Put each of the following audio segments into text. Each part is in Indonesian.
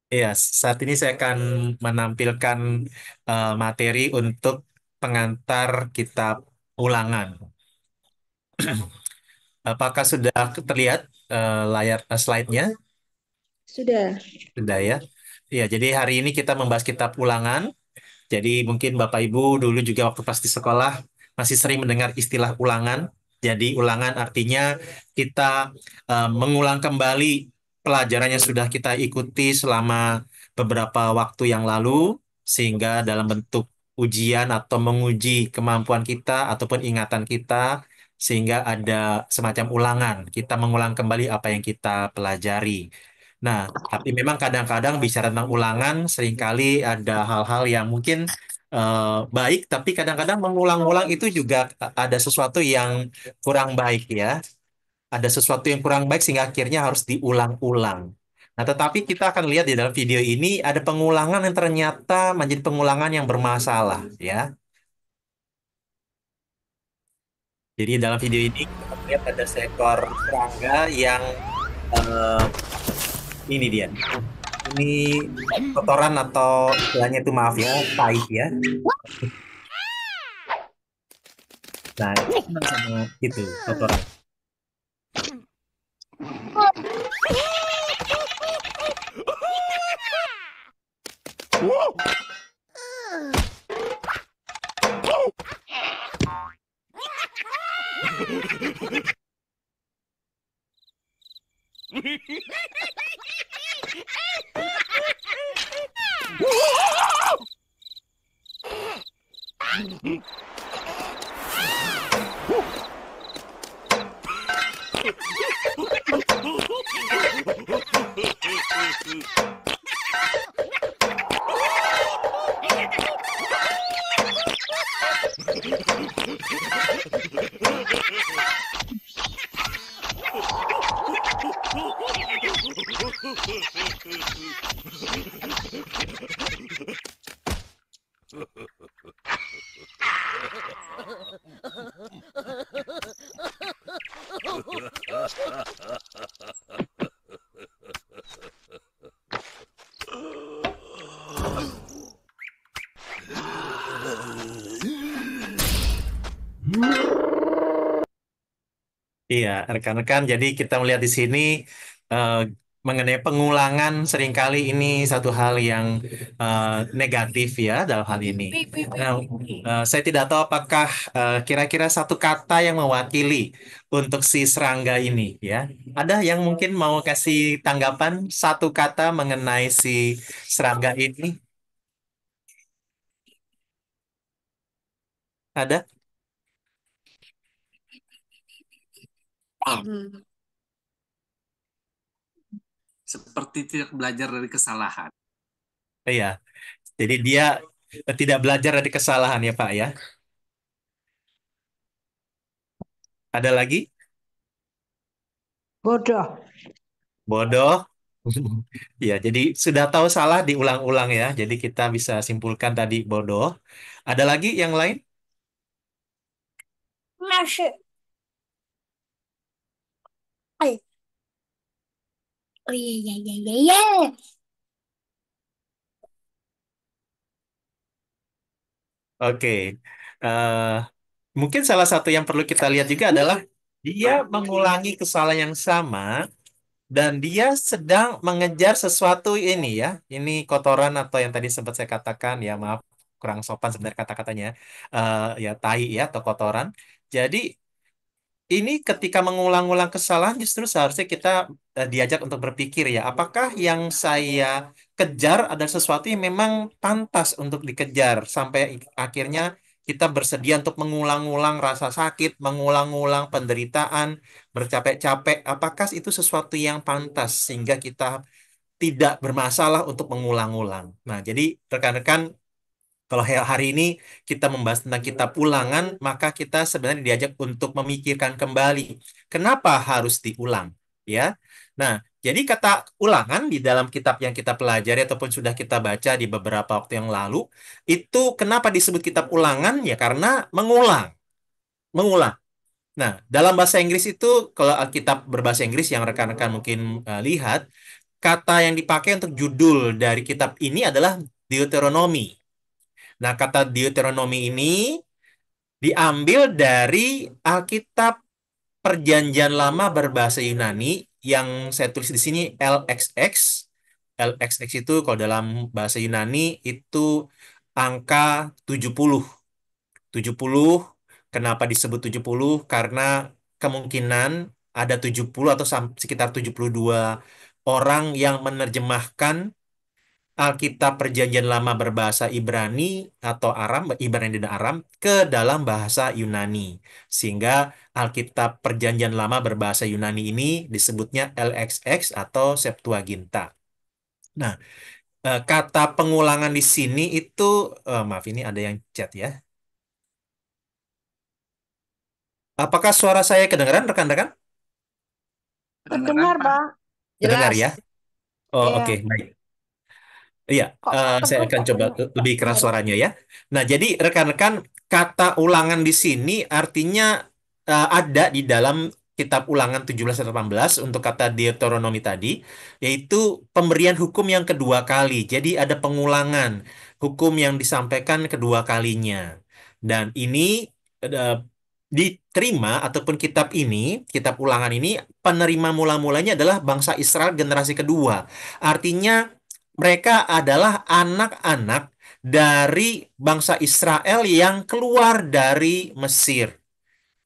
Iya, saat ini saya akan menampilkan materi untuk pengantar kitab ulangan. Apakah sudah terlihat layar slide-nya? Sudah. Sudah ya. Iya, jadi hari ini kita membahas kitab ulangan. Jadi mungkin Bapak Ibu dulu juga waktu pas di sekolah masih sering mendengar istilah ulangan. Jadi ulangan artinya kita mengulang kembali pelajaran yang sudah kita ikuti selama beberapa waktu yang lalu sehingga dalam bentuk ujian atau menguji kemampuan kita ataupun ingatan kita sehingga ada semacam ulangan. Kita mengulang kembali apa yang kita pelajari. Nah, tapi memang kadang-kadang bicara tentang ulangan, seringkali ada hal-hal yang mungkin baik, tapi kadang-kadang mengulang-ulang itu juga ada sesuatu yang kurang baik ya. Ada sesuatu yang kurang baik sehingga akhirnya harus diulang-ulang. Nah, tetapi kita akan lihat di dalam video ini ada pengulangan yang ternyata menjadi pengulangan yang bermasalah ya. Jadi dalam video ini kita lihat ada seekor serangga yang eh, ini dia. Ini kotoran atau istilahnya itu maaf ya, tai ya. Nah, sama itu kotoran. Iya, rekan-rekan. Jadi kita melihat di sini eh, mengenai pengulangan seringkali ini satu hal yang eh, negatif ya dalam hal ini. Nah, saya tidak tahu apakah kira-kira satu kata yang mewakili untuk si serangga ini ya. Ada yang mungkin mau kasih tanggapan satu kata mengenai si serangga ini? Ada? Seperti tidak belajar dari kesalahan. Iya. Jadi dia tidak belajar dari kesalahan ya Pak ya. Ada lagi? Bodoh. Bodoh. Ya, jadi sudah tahu salah diulang-ulang ya. Jadi kita bisa simpulkan tadi bodoh. Ada lagi yang lain? Masuk. Ay. Oh iya iya iya iya iya. Oke. Eh, mungkin salah satu yang perlu kita lihat juga adalah dia mengulangi kesalahan yang sama dan dia sedang mengejar sesuatu ini ya. Ini kotoran atau yang tadi sempat saya katakan ya, maaf kurang sopan sebenarnya kata-katanya. Ya tai ya atau kotoran. Jadi ini ketika mengulang-ulang kesalahan justru seharusnya kita diajak untuk berpikir ya, apakah yang saya kejar adalah sesuatu yang memang pantas untuk dikejar sampai akhirnya kita bersedia untuk mengulang-ulang rasa sakit, mengulang-ulang penderitaan, bercapek-capek, apakah itu sesuatu yang pantas sehingga kita tidak bermasalah untuk mengulang-ulang. Nah, jadi rekan-rekan kalau hari ini kita membahas tentang kitab ulangan, maka kita sebenarnya diajak untuk memikirkan kembali kenapa harus diulang, ya. Nah, jadi kata ulangan di dalam kitab yang kita pelajari ataupun sudah kita baca di beberapa waktu yang lalu, itu kenapa disebut kitab ulangan? Ya karena mengulang, mengulang. Nah, dalam bahasa Inggris itu kalau Alkitab berbahasa Inggris yang rekan-rekan mungkin lihat, kata yang dipakai untuk judul dari kitab ini adalah Deuteronomi. Nah, kata Deuteronomi ini diambil dari Alkitab Perjanjian Lama berbahasa Yunani yang saya tulis di sini LXX. LXX itu kalau dalam bahasa Yunani itu angka 70. 70, kenapa disebut 70? Karena kemungkinan ada 70 atau sekitar 72 orang yang menerjemahkan Alkitab Perjanjian Lama berbahasa Ibrani atau Aram, Ibrani dan Aram ke dalam bahasa Yunani. Sehingga Alkitab Perjanjian Lama berbahasa Yunani ini disebutnya LXX atau Septuaginta. Nah, kata pengulangan di sini itu, maaf ini ada yang chat ya. Apakah suara saya kedengaran rekan-rekan? Kedengaran, Terdengar, Pak. Bang. Kedengar Jelas. ya? Oh, oke, Iya. baik. Iya, Kok saya teduh, akan kok coba teduh. lebih keras Iya. suaranya ya. Nah, jadi rekan-rekan, kata ulangan di sini artinya ada di dalam kitab Ulangan 17 dan 18 untuk kata Deuteronomi tadi, yaitu pemberian hukum yang kedua kali. Jadi ada pengulangan hukum yang disampaikan kedua kalinya. Dan ini eh, diterima ataupun kitab Ulangan ini, penerima mula-mulanya adalah bangsa Israel generasi kedua. Artinya mereka adalah anak-anak dari bangsa Israel yang keluar dari Mesir.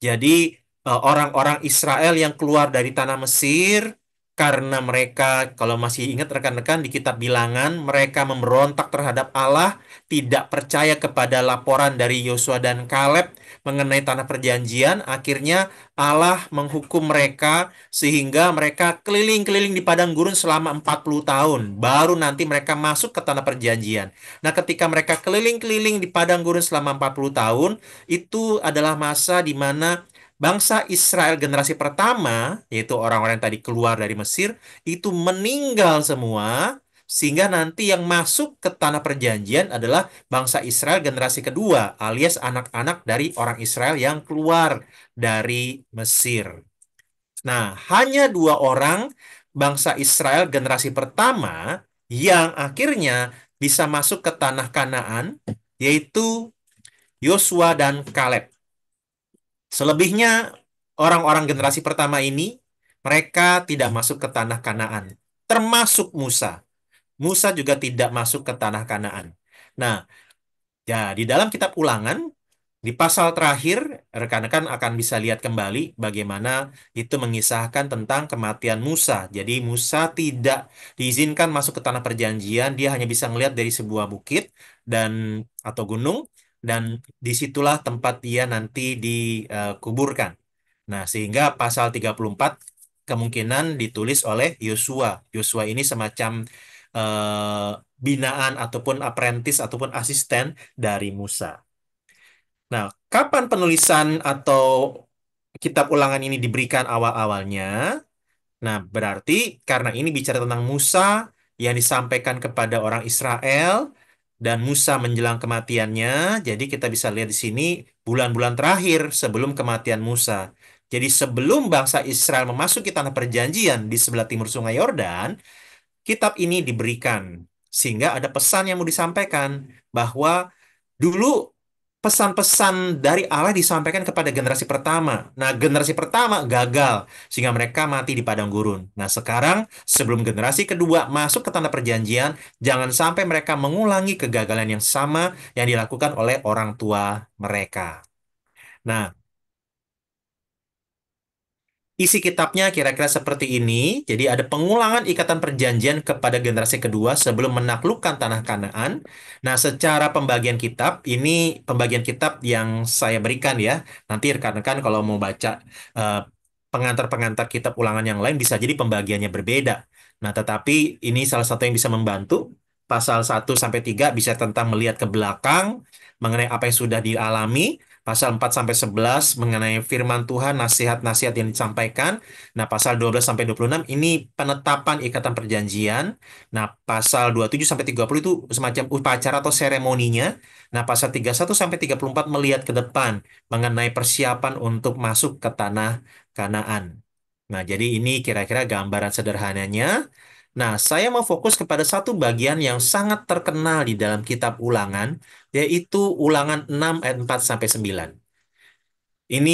Jadi orang-orang Israel yang keluar dari tanah Mesir karena mereka, kalau masih ingat rekan-rekan di kitab Bilangan, mereka memberontak terhadap Allah, tidak percaya kepada laporan dari Yosua dan Kaleb mengenai tanah perjanjian, akhirnya Allah menghukum mereka sehingga mereka keliling-keliling di padang gurun selama 40 tahun, baru nanti mereka masuk ke tanah perjanjian. Nah, ketika mereka keliling-keliling di padang gurun selama 40 tahun, itu adalah masa di mana bangsa Israel generasi pertama, yaitu orang-orang yang tadi keluar dari Mesir, itu meninggal semua, sehingga nanti yang masuk ke tanah perjanjian adalah bangsa Israel generasi kedua, alias anak-anak dari orang Israel yang keluar dari Mesir. Nah, hanya dua orang bangsa Israel generasi pertama yang akhirnya bisa masuk ke tanah Kanaan, yaitu Yosua dan Kaleb. Selebihnya orang-orang generasi pertama ini mereka tidak masuk ke tanah Kanaan, termasuk Musa. Musa juga tidak masuk ke tanah Kanaan. Nah, ya di dalam kitab Ulangan di pasal terakhir rekan-rekan akan bisa lihat kembali bagaimana itu mengisahkan tentang kematian Musa. Jadi Musa tidak diizinkan masuk ke tanah perjanjian, dia hanya bisa melihat dari sebuah bukit dan atau gunung dan disitulah tempat dia nanti dikuburkan. Nah, sehingga pasal 34 kemungkinan ditulis oleh Yosua. Yosua ini semacam eh, binaan ataupun apprentice ataupun asisten dari Musa. Nah, kapan penulisan atau kitab ulangan ini diberikan awal-awalnya? Nah, berarti karena ini bicara tentang Musa yang disampaikan kepada orang Israel dan Musa menjelang kematiannya, jadi kita bisa lihat di sini bulan-bulan terakhir sebelum kematian Musa. Jadi sebelum bangsa Israel memasuki tanah perjanjian di sebelah timur Sungai Yordan, kitab ini diberikan sehingga ada pesan yang mau disampaikan bahwa dulu pesan-pesan dari Allah disampaikan kepada generasi pertama. Nah, generasi pertama gagal sehingga mereka mati di padang gurun. Nah, sekarang sebelum generasi kedua masuk ke tanah perjanjian, jangan sampai mereka mengulangi kegagalan yang sama yang dilakukan oleh orang tua mereka. Nah, isi kitabnya kira-kira seperti ini. Jadi ada pengulangan ikatan perjanjian kepada generasi kedua sebelum menaklukkan tanah Kanaan. Nah, secara pembagian kitab, ini pembagian kitab yang saya berikan ya. Nanti rekan-rekan kalau mau baca eh, pengantar-pengantar kitab ulangan yang lain bisa jadi pembagiannya berbeda. Nah, tetapi ini salah satu yang bisa membantu. Pasal 1 sampai 3 bisa tentang melihat ke belakang mengenai apa yang sudah dialami. Pasal 4 sampai 11 mengenai firman Tuhan, nasihat-nasihat yang disampaikan. Nah, pasal 12 sampai 26 ini penetapan ikatan perjanjian. Nah, pasal 27 sampai 30 itu semacam upacara atau seremoninya. Nah, pasal 31 sampai 34 melihat ke depan mengenai persiapan untuk masuk ke tanah Kanaan. Nah, jadi ini kira-kira gambaran sederhananya. Nah, saya mau fokus kepada satu bagian yang sangat terkenal di dalam kitab Ulangan, yaitu Ulangan 6 ayat 4 sampai 9. Ini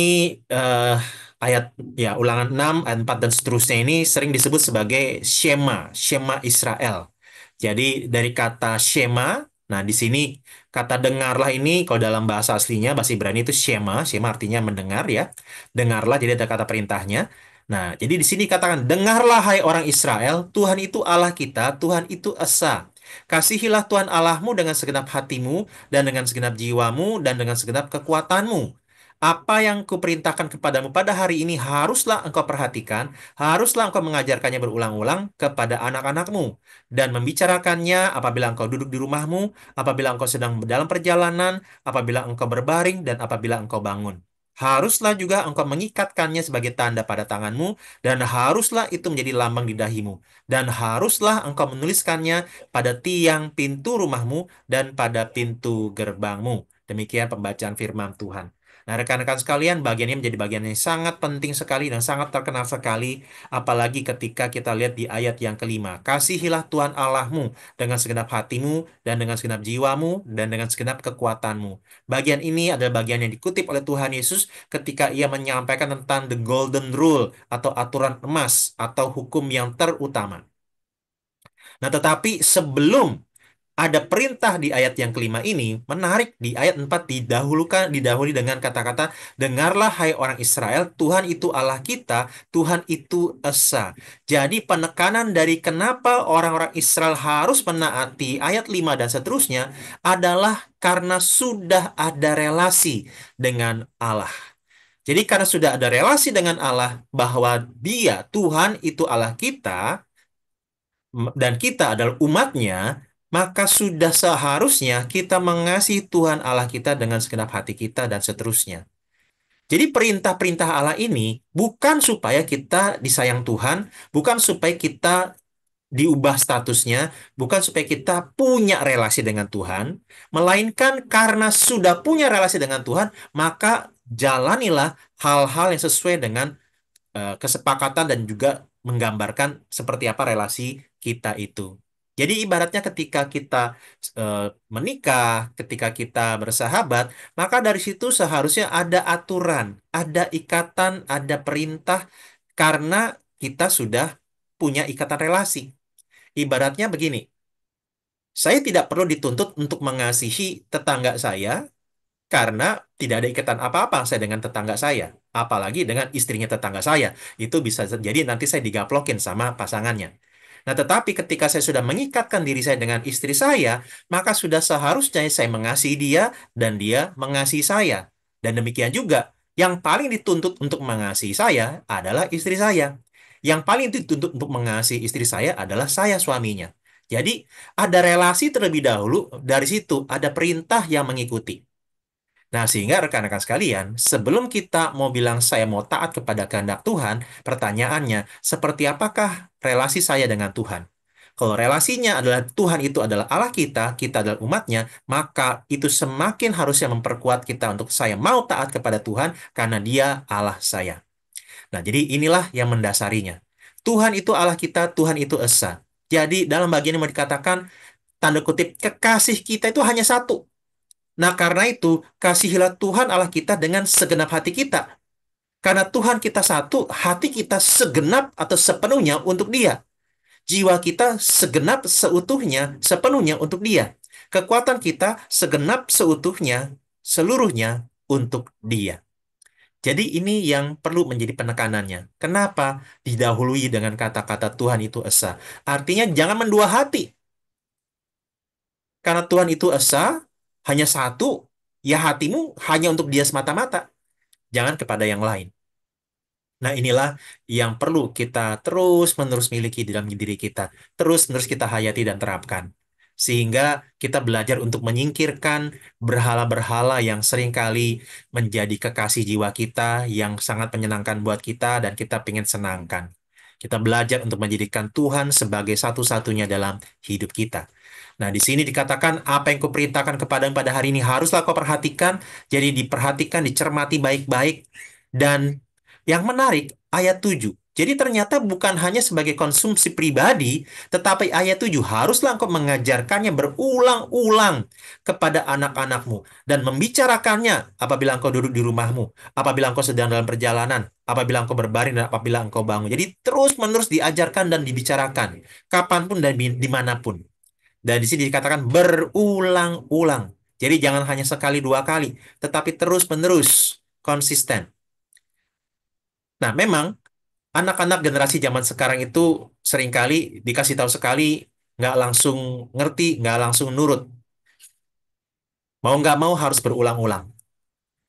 eh, ayat ya Ulangan 6 ayat 4 dan seterusnya ini sering disebut sebagai Shema Israel. Jadi dari kata Shema, nah di sini kata dengarlah ini kalau dalam bahasa aslinya bahasa Ibrani itu Shema artinya mendengar ya. Dengarlah jadi ada kata perintahnya. Nah, jadi di sini katakan dengarlah hai orang Israel, Tuhan itu Allah kita, Tuhan itu Esa. Kasihilah Tuhan Allahmu dengan segenap hatimu dan dengan segenap jiwamu dan dengan segenap kekuatanmu. Apa yang kuperintahkan kepadamu pada hari ini haruslah engkau perhatikan, haruslah engkau mengajarkannya berulang-ulang kepada anak-anakmu, dan membicarakannya apabila engkau duduk di rumahmu, apabila engkau sedang dalam perjalanan, apabila engkau berbaring, dan apabila engkau bangun. Haruslah juga engkau mengikatkannya sebagai tanda pada tanganmu, dan haruslah itu menjadi lambang di dahimu, dan haruslah engkau menuliskannya pada tiang pintu rumahmu dan pada pintu gerbangmu. Demikian pembacaan firman Tuhan. Nah, rekan-rekan sekalian, bagian ini menjadi bagian yang sangat penting sekali dan sangat terkenal sekali, apalagi ketika kita lihat di ayat yang kelima. Kasihilah Tuhan Allahmu dengan segenap hatimu, dan dengan segenap jiwamu, dan dengan segenap kekuatanmu. Bagian ini adalah bagian yang dikutip oleh Tuhan Yesus ketika ia menyampaikan tentang the golden rule, atau aturan emas, atau hukum yang terutama. Nah, tetapi sebelum ada perintah di ayat yang kelima ini, menarik di ayat 4 didahului dengan kata-kata, dengarlah hai orang Israel, Tuhan itu Allah kita, Tuhan itu Esa. Jadi penekanan dari kenapa orang-orang Israel harus menaati ayat 5 dan seterusnya adalah karena sudah ada relasi dengan Allah. Jadi karena sudah ada relasi dengan Allah, bahwa Dia, Tuhan itu Allah kita, dan kita adalah umatnya, maka sudah seharusnya kita mengasihi Tuhan Allah kita dengan segenap hati kita dan seterusnya. Jadi perintah-perintah Allah ini bukan supaya kita disayang Tuhan, bukan supaya kita diubah statusnya, bukan supaya kita punya relasi dengan Tuhan, melainkan karena sudah punya relasi dengan Tuhan, maka jalanilah hal-hal yang sesuai dengan kesepakatan dan juga menggambarkan seperti apa relasi kita itu. Jadi ibaratnya ketika kita eh, menikah, ketika kita bersahabat, maka dari situ seharusnya ada aturan, ada ikatan, ada perintah karena kita sudah punya ikatan relasi. Ibaratnya begini, saya tidak perlu dituntut untuk mengasihi tetangga saya karena tidak ada ikatan apa-apa saya dengan tetangga saya, apalagi dengan istrinya tetangga saya. Itu bisa jadi nanti saya digaplokin sama pasangannya. Nah, tetapi ketika saya sudah mengikatkan diri saya dengan istri saya, maka sudah seharusnya saya mengasihi dia dan dia mengasihi saya. Dan demikian juga, yang paling dituntut untuk mengasihi saya adalah istri saya. Yang paling dituntut untuk mengasihi istri saya adalah saya suaminya. Jadi, ada relasi terlebih dahulu, dari situ ada perintah yang mengikuti. Nah, sehingga rekan-rekan sekalian, sebelum kita mau bilang saya mau taat kepada kehendak Tuhan, pertanyaannya, seperti apakah relasi saya dengan Tuhan? Kalau relasinya adalah Tuhan itu adalah Allah kita adalah umatnya, maka itu semakin harusnya memperkuat kita untuk saya mau taat kepada Tuhan karena Dia Allah saya. Nah, jadi inilah yang mendasarinya. Tuhan itu Allah kita, Tuhan itu Esa. Jadi dalam bagian ini mau dikatakan, tanda kutip, kekasih kita itu hanya satu. Nah, karena itu, kasihilah Tuhan Allah kita dengan segenap hati kita. Karena Tuhan kita satu, hati kita segenap atau sepenuhnya untuk Dia. Jiwa kita segenap seutuhnya, sepenuhnya untuk Dia. Kekuatan kita segenap seutuhnya, seluruhnya untuk Dia. Jadi ini yang perlu menjadi penekanannya. Kenapa didahului dengan kata-kata Tuhan itu Esa? Artinya jangan mendua hati. Karena Tuhan itu Esa, hanya satu, ya hatimu hanya untuk Dia semata-mata, jangan kepada yang lain. Nah, inilah yang perlu kita terus-menerus miliki di dalam diri kita, terus-menerus kita hayati dan terapkan. Sehingga kita belajar untuk menyingkirkan berhala-berhala yang seringkali menjadi kekasih jiwa kita, yang sangat menyenangkan buat kita dan kita ingin senangkan. Kita belajar untuk menjadikan Tuhan sebagai satu-satunya dalam hidup kita. Nah, di sini dikatakan apa yang kuperintahkan kepadamu pada hari ini haruslah kau perhatikan. Jadi diperhatikan, dicermati baik-baik. Dan yang menarik, ayat 7. Jadi ternyata bukan hanya sebagai konsumsi pribadi, tetapi ayat 7 haruslah engkau mengajarkannya berulang-ulang kepada anak-anakmu dan membicarakannya apabila engkau duduk di rumahmu, apabila engkau sedang dalam perjalanan, apabila engkau berbaring dan apabila engkau bangun. Jadi terus-menerus diajarkan dan dibicarakan kapanpun dan dimanapun. Dan di sini dikatakan berulang-ulang. Jadi jangan hanya sekali dua kali, tetapi terus-menerus konsisten. Nah, memang anak-anak generasi zaman sekarang itu seringkali dikasih tahu sekali, nggak langsung ngerti, nggak langsung nurut. Mau nggak mau harus berulang-ulang.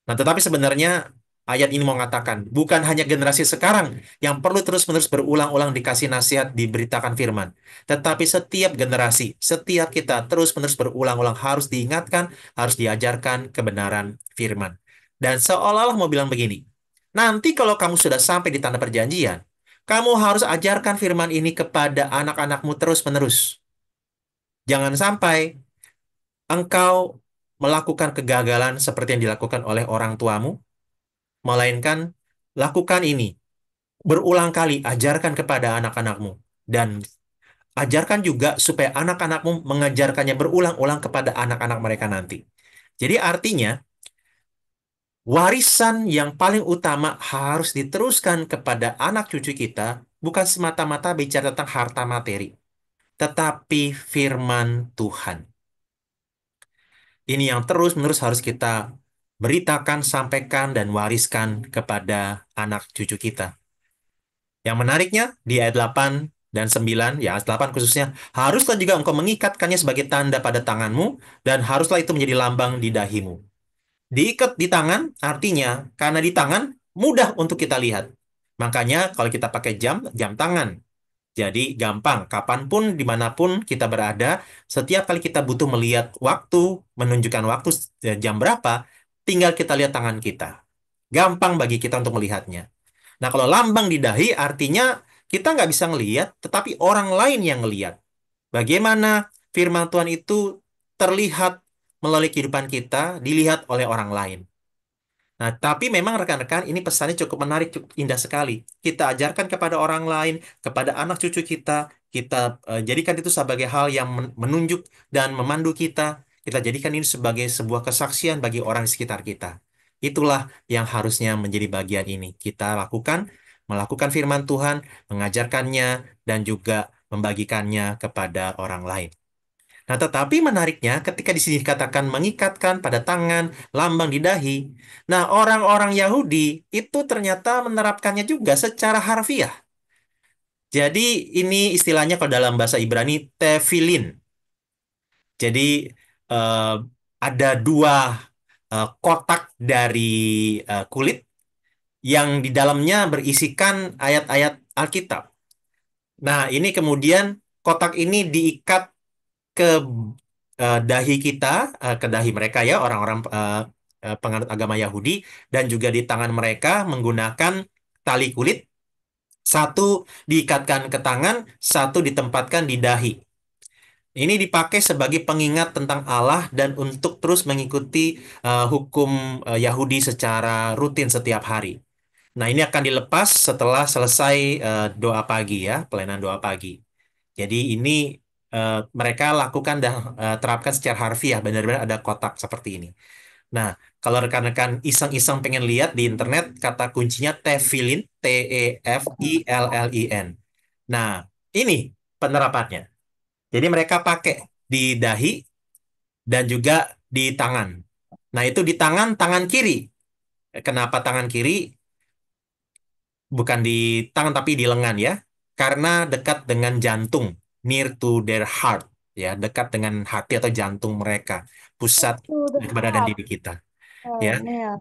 Nah, tetapi sebenarnya ayat ini mau mengatakan, bukan hanya generasi sekarang yang perlu terus-menerus berulang-ulang dikasih nasihat, diberitakan firman. Tetapi setiap generasi, setiap kita terus-menerus berulang-ulang harus diingatkan, harus diajarkan kebenaran firman. Dan seolah-olah mau bilang begini, nanti kalau kamu sudah sampai di tanah perjanjian, kamu harus ajarkan firman ini kepada anak-anakmu terus-menerus. Jangan sampai engkau melakukan kegagalan seperti yang dilakukan oleh orang tuamu, melainkan lakukan ini berulang kali, ajarkan kepada anak-anakmu, dan ajarkan juga supaya anak-anakmu mengajarkannya berulang-ulang kepada anak-anak mereka nanti. Jadi artinya, warisan yang paling utama harus diteruskan kepada anak cucu kita, bukan semata-mata bicara tentang harta materi, tetapi firman Tuhan. Ini yang terus-menerus harus kita beritakan, sampaikan, dan wariskan kepada anak cucu kita. Yang menariknya, di ayat 8 dan 9, ya ayat 8 khususnya, haruslah juga engkau mengikatkannya sebagai tanda pada tanganmu, dan haruslah itu menjadi lambang di dahimu. Diikat di tangan, artinya, karena di tangan, mudah untuk kita lihat. Makanya, kalau kita pakai jam, jam tangan. Jadi, gampang. Kapanpun, dimanapun kita berada, setiap kali kita butuh melihat waktu, menunjukkan waktu jam berapa, tinggal kita lihat tangan kita. Gampang bagi kita untuk melihatnya. Nah, kalau lambang di dahi artinya kita nggak bisa ngelihat, tetapi orang lain yang ngelihat. Bagaimana firman Tuhan itu terlihat melalui kehidupan kita, dilihat oleh orang lain. Nah, tapi memang rekan-rekan, ini pesannya cukup menarik, cukup indah sekali. Kita ajarkan kepada orang lain, kepada anak cucu kita, kita jadikan itu sebagai hal yang menunjuk dan memandu kita. Kita jadikan ini sebagai sebuah kesaksian bagi orang di sekitar kita. Itulah yang harusnya menjadi bagian ini. Kita lakukan, melakukan firman Tuhan, mengajarkannya, dan juga membagikannya kepada orang lain. Nah, tetapi menariknya ketika di sini dikatakan mengikatkan pada tangan, lambang di dahi. Nah, orang-orang Yahudi itu ternyata menerapkannya juga secara harfiah. Jadi ini istilahnya kalau dalam bahasa Ibrani tefilin. Jadi eh, ada dua kotak dari kulit yang di dalamnya berisikan ayat-ayat Alkitab. Nah, ini kemudian kotak ini diikat ke dahi kita, ke dahi mereka ya, orang-orang penganut agama Yahudi, dan juga di tangan mereka menggunakan tali kulit, satu diikatkan ke tangan, satu ditempatkan di dahi. Ini dipakai sebagai pengingat tentang Allah dan untuk terus mengikuti hukum Yahudi secara rutin setiap hari. Nah, ini akan dilepas setelah selesai doa pagi ya, pelayanan doa pagi. Jadi ini mereka lakukan dan terapkan secara harfiah, benar-benar ada kotak seperti ini. Nah, kalau rekan-rekan iseng-iseng pengen lihat di internet, kata kuncinya tefillin, Tefillin. Nah, ini penerapannya. Jadi mereka pakai di dahi dan juga di tangan. Nah, itu di tangan, tangan kiri. Kenapa tangan kiri? Bukan di tangan tapi di lengan ya. Karena dekat dengan jantung, near to their heart, ya, dekat dengan hati atau jantung mereka, pusat To the keberadaan heart. diri kita, ya. Oh, Neil.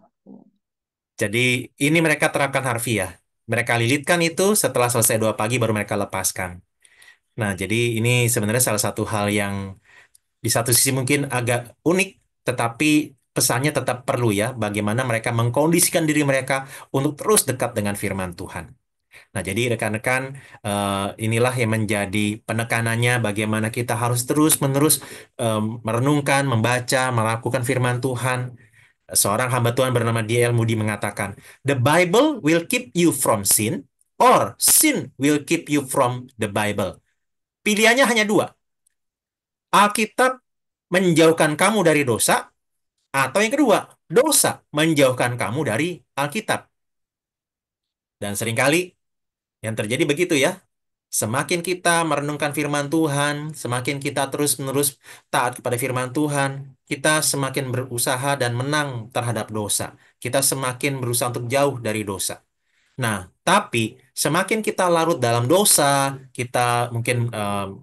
Jadi ini mereka terapkan harfiah. Mereka lilitkan itu setelah selesai doa pagi baru mereka lepaskan. Nah, jadi ini sebenarnya salah satu hal yang di satu sisi mungkin agak unik, tetapi pesannya tetap perlu ya, bagaimana mereka mengkondisikan diri mereka untuk terus dekat dengan firman Tuhan. Nah, jadi rekan-rekan, inilah yang menjadi penekanannya bagaimana kita harus terus-menerus merenungkan, membaca, melakukan firman Tuhan. Seorang hamba Tuhan bernama D.L. Moody mengatakan, "The Bible will keep you from sin, or sin will keep you from the Bible. Pilihannya hanya dua. Alkitab menjauhkan kamu dari dosa, atau yang kedua, dosa menjauhkan kamu dari Alkitab. Dan seringkali yang terjadi begitu ya. Semakin kita merenungkan firman Tuhan, semakin kita terus-menerus taat kepada firman Tuhan, kita semakin berusaha dan menang terhadap dosa. Kita semakin berusaha untuk jauh dari dosa. Nah, tapi semakin kita larut dalam dosa, kita mungkin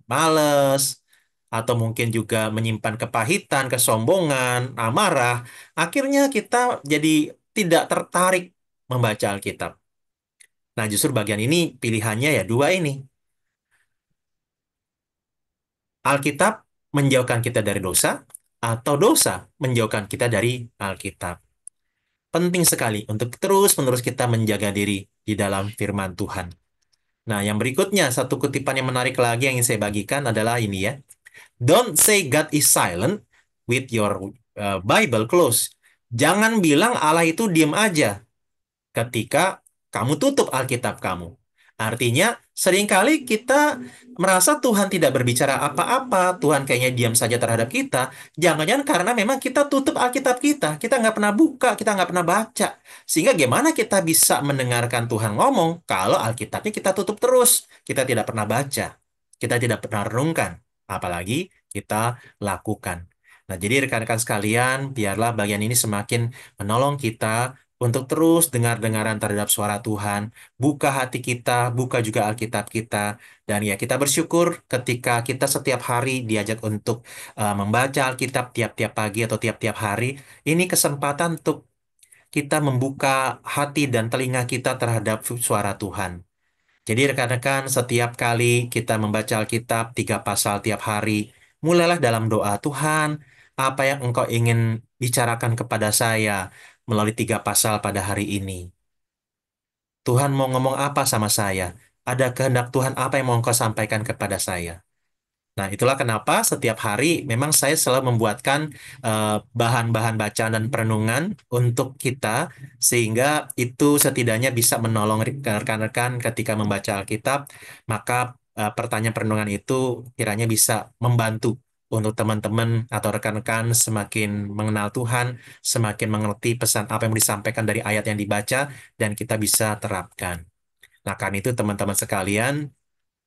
males, atau mungkin juga menyimpan kepahitan, kesombongan, amarah, akhirnya kita jadi tidak tertarik membaca Alkitab. Nah, justru bagian ini pilihannya ya dua ini. Alkitab menjauhkan kita dari dosa, atau dosa menjauhkan kita dari Alkitab. Penting sekali untuk terus-menerus kita menjaga diri di dalam firman Tuhan. Nah, yang berikutnya, satu kutipan yang menarik lagi yang ingin saya bagikan adalah ini ya. Don't say God is silent with your Bible closed. Jangan bilang Allah itu diam aja ketika kamu tutup Alkitab kamu. Artinya, seringkali kita merasa Tuhan tidak berbicara apa-apa, Tuhan kayaknya diam saja terhadap kita. Jangan-jangan karena memang kita tutup Alkitab kita nggak pernah buka, kita nggak pernah baca. Sehingga gimana kita bisa mendengarkan Tuhan ngomong kalau Alkitabnya kita tutup terus, kita tidak pernah baca, kita tidak pernah renungkan, apalagi kita lakukan. Nah, jadi rekan-rekan sekalian, biarlah bagian ini semakin menolong kita untuk terus dengar-dengaran terhadap suara Tuhan, buka hati kita, buka juga Alkitab kita, dan ya kita bersyukur ketika kita setiap hari diajak untuk membaca Alkitab tiap-tiap pagi atau tiap-tiap hari. Ini kesempatan untuk kita membuka hati dan telinga kita terhadap suara Tuhan. Jadi rekan-rekan, setiap kali kita membaca Alkitab 3 pasal tiap hari, mulailah dalam doa, Tuhan, apa yang Engkau ingin bicarakan kepada saya melalui 3 pasal pada hari ini? Tuhan mau ngomong apa sama saya? Ada kehendak Tuhan apa yang mau Engkau sampaikan kepada saya? Nah, itulah kenapa setiap hari memang saya selalu membuatkan bahan-bahan bacaan dan perenungan untuk kita, sehingga itu setidaknya bisa menolong rekan-rekan ketika membaca Alkitab, maka pertanyaan perenungan itu kiranya bisa membantu untuk teman-teman atau rekan-rekan semakin mengenal Tuhan, semakin mengerti pesan apa yang mau disampaikan dari ayat yang dibaca, dan kita bisa terapkan. Nah, karena itu teman-teman sekalian,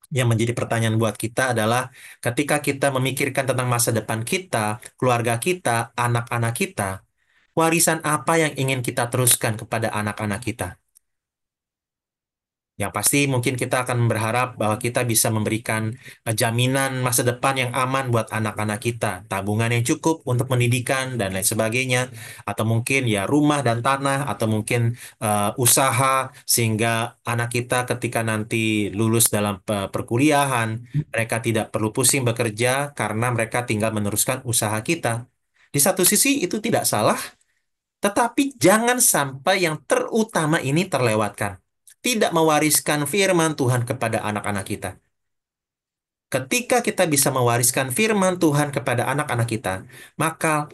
yang menjadi pertanyaan buat kita adalah ketika kita memikirkan tentang masa depan kita, keluarga kita, anak-anak kita, warisan apa yang ingin kita teruskan kepada anak-anak kita? Yang pasti mungkin kita akan berharap bahwa kita bisa memberikan jaminan masa depan yang aman buat anak-anak kita, tabungan yang cukup untuk pendidikan dan lain sebagainya, atau mungkin ya rumah dan tanah, atau mungkin usaha sehingga anak kita ketika nanti lulus dalam perkuliahan, mereka tidak perlu pusing bekerja karena mereka tinggal meneruskan usaha kita. Di satu sisi itu tidak salah, tetapi jangan sampai yang terutama ini terlewatkan. Tidak mewariskan firman Tuhan kepada anak-anak kita. Ketika kita bisa mewariskan firman Tuhan kepada anak-anak kita, maka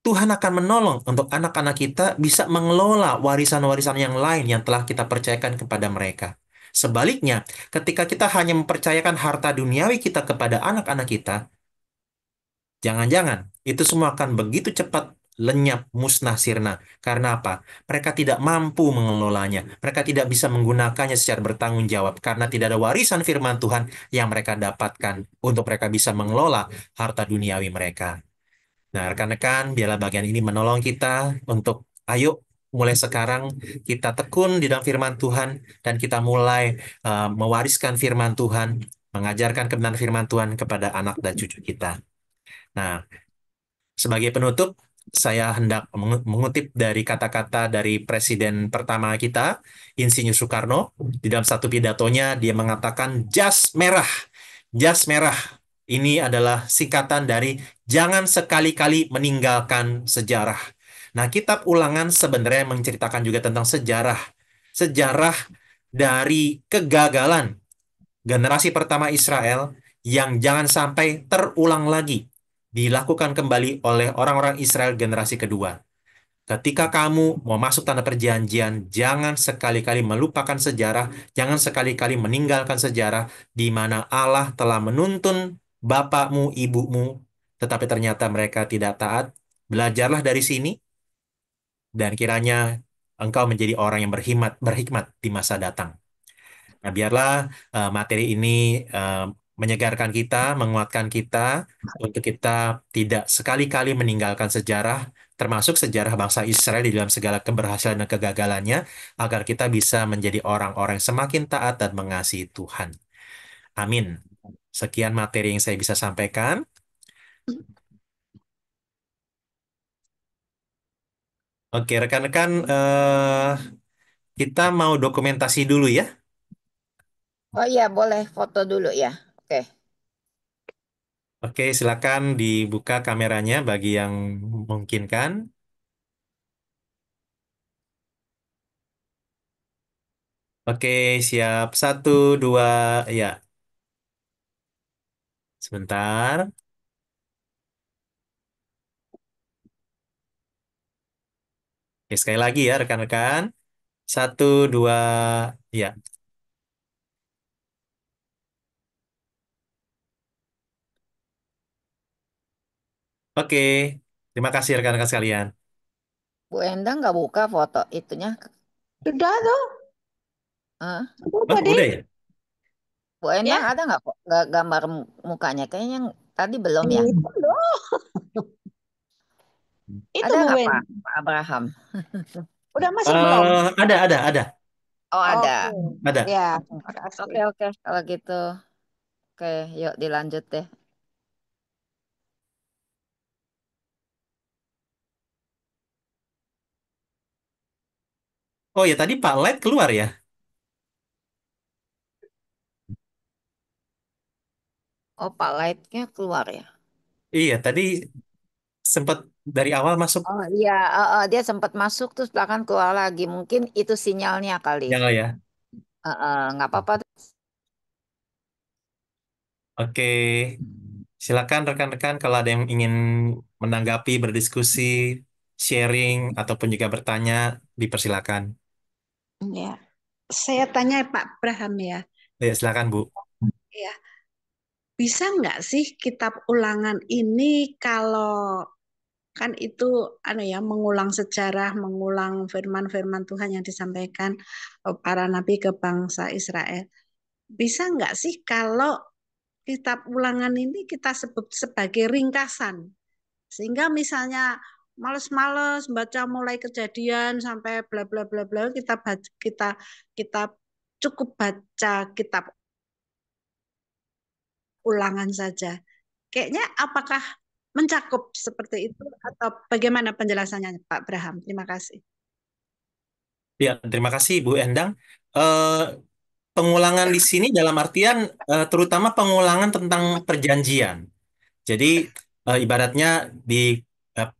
Tuhan akan menolong untuk anak-anak kita bisa mengelola warisan-warisan yang lain yang telah kita percayakan kepada mereka. Sebaliknya, ketika kita hanya mempercayakan harta duniawi kita kepada anak-anak kita, jangan-jangan itu semua akan begitu cepat lenyap, musnah, sirna. Karena apa? Mereka tidak mampu mengelolanya. Mereka tidak bisa menggunakannya secara bertanggung jawab karena tidak ada warisan firman Tuhan yang mereka dapatkan untuk mereka bisa mengelola harta duniawi mereka. Nah, rekan-rekan, biarlah bagian ini menolong kita untuk ayo mulai sekarang kita tekun di dalam firman Tuhan dan kita mulai mewariskan firman Tuhan, mengajarkan kebenaran firman Tuhan kepada anak dan cucu kita. Nah, sebagai penutup, saya hendak mengutip dari kata-kata dari Presiden pertama kita, Insinyur Soekarno. Di dalam satu pidatonya, dia mengatakan jas merah. Jas merah ini adalah singkatan dari jangan sekali-kali meninggalkan sejarah. Nah, kitab Ulangan sebenarnya menceritakan juga tentang sejarah. Sejarah dari kegagalan generasi pertama Israel yang jangan sampai terulang lagi, dilakukan kembali oleh orang-orang Israel generasi kedua. Ketika kamu mau masuk tanah perjanjian, jangan sekali-kali melupakan sejarah, jangan sekali-kali meninggalkan sejarah di mana Allah telah menuntun bapakmu, ibumu, tetapi ternyata mereka tidak taat. Belajarlah dari sini, dan kiranya engkau menjadi orang yang berhikmat di masa datang. Nah, biarlah materi ini eh, menyegarkan kita, menguatkan kita untuk kita tidak sekali-kali meninggalkan sejarah, termasuk sejarah bangsa Israel di dalam segala keberhasilan dan kegagalannya, agar kita bisa menjadi orang-orang yang semakin taat dan mengasihi Tuhan. Amin. Sekian materi yang saya bisa sampaikan. Oke, rekan-rekan, kita mau dokumentasi dulu ya. Oh iya, boleh foto dulu ya. Oke. Oke, silakan dibuka kameranya bagi yang memungkinkan. Oke, siap. Satu, dua, ya. Sebentar. Oke, sekali lagi ya, rekan-rekan. Satu, dua, ya. Oke, terima kasih rekan-rekan sekalian. Bu Endang nggak buka foto itunya. Sudah tuh, Hah? sudah Oh, tadi. udah ya? Bu Ya, Endang ada nggak kok nggak gambar mukanya? Kayaknya tadi belum ya. itu loh. Itu Ada Bu nggak Wen. Pak Abraham? Udah masuk belum? Ada. Oh Oke. ada. Ada. Ya, terima kasih. Oke oke kalau gitu. Oke, yuk dilanjut deh. Oh ya, tadi Pak Led keluar ya? Oh Pak Lightnya keluar ya. Iya, tadi sempat dari awal masuk. Oh iya, dia sempat masuk terus belakang keluar lagi. Mungkin itu sinyalnya kali. Ya, ya. Nggak apa-apa. Oke, silakan rekan-rekan kalau ada yang ingin menanggapi, berdiskusi, sharing, ataupun juga bertanya, dipersilakan. Ya, saya tanya Pak Abraham ya. Ya, silakan Bu. Ya, bisa nggak sih kitab Ulangan ini kalau kan itu mengulang sejarah, mengulang firman-firman Tuhan yang disampaikan para nabi ke bangsa Israel. Bisa nggak sih kalau kitab Ulangan ini kita sebut sebagai ringkasan, sehingga misalnya males-males baca mulai kejadian sampai bla bla bla bla, kita cukup baca kitab Ulangan saja. Kayaknya apakah mencakup seperti itu atau bagaimana penjelasannya Pak Braham? Terima kasih. Ya, terima kasih Bu Endang. Eh, Pengulangan di sini dalam artian terutama pengulangan tentang perjanjian. Jadi ibaratnya di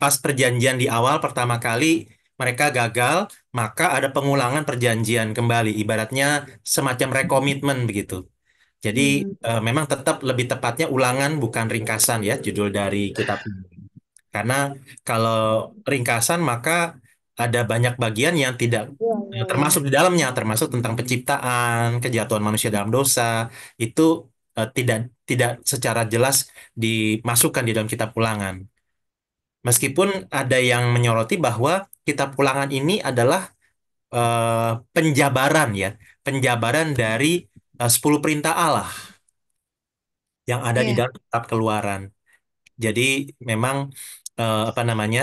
pas perjanjian di awal pertama kali mereka gagal, maka ada pengulangan perjanjian kembali. Ibaratnya semacam rekomitmen begitu. Jadi Hmm, memang tetap lebih tepatnya ulangan bukan ringkasan ya judul dari kitab ini. Karena kalau ringkasan maka ada banyak bagian yang tidak ya, ya, termasuk ya. di dalamnya, termasuk tentang penciptaan, kejatuhan manusia dalam dosa, itu tidak tidak secara jelas dimasukkan di dalam kitab Ulangan. Meskipun ada yang menyoroti bahwa kitab Ulangan ini adalah penjabaran ya, penjabaran dari 10 perintah Allah yang ada di Iya. dalam kitab Keluaran. Jadi memang apa namanya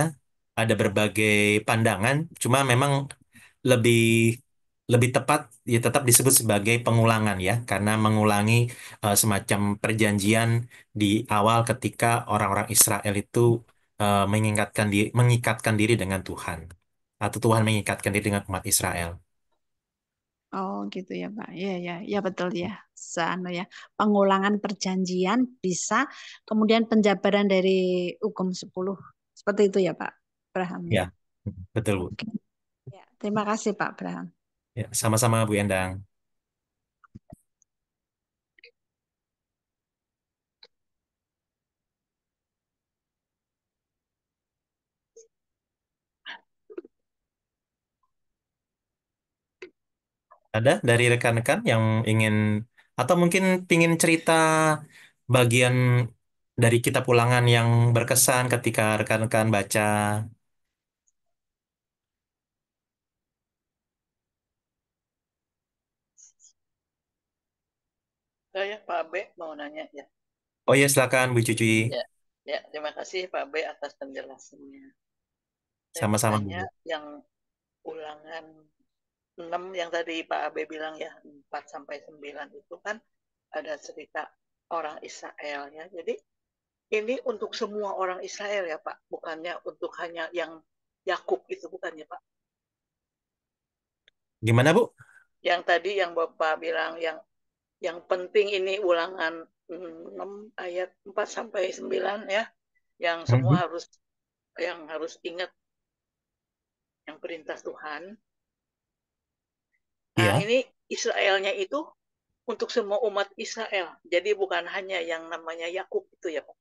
ada berbagai pandangan, cuma memang lebih lebih tepat ya tetap disebut sebagai pengulangan ya, karena mengulangi semacam perjanjian di awal ketika orang-orang Israel itu mengikatkan diri dengan Tuhan atau Tuhan mengikatkan diri dengan umat Israel. Oh gitu ya Pak. Iya ya, ya betul ya. Ya. Pengulangan perjanjian bisa, kemudian penjabaran dari hukum 10. Seperti itu ya Pak Braham ya. Ya, betul Bu. Oke. Ya, terima kasih Pak Braham. Ya, sama-sama Bu Endang. Ada dari rekan-rekan yang ingin atau mungkin ingin cerita bagian dari kitab ulangan yang berkesan ketika rekan-rekan baca. Saya Pak Abe mau nanya ya. Oh ya, silakan Bu Cuci. Ya, ya, terima kasih Pak Abe atas penjelasannya. Saya mau Sama-sama tanya Bu. yang ulangan 6 yang tadi Pak Abe bilang ya, 4 sampai 9 itu kan ada cerita orang Israel ya. Jadi ini untuk semua orang Israel ya Pak, bukannya untuk hanya yang Yakub itu bukannya Pak. Gimana Bu? Yang tadi yang Bapak bilang yang penting ini ulangan 6 ayat 4 sampai 9 ya, yang semua Mhm. harus ingat yang perintah Tuhan. Nah, Iya. ini Israelnya itu untuk semua umat Israel. Jadi bukan hanya yang namanya Yakub itu ya, Pak.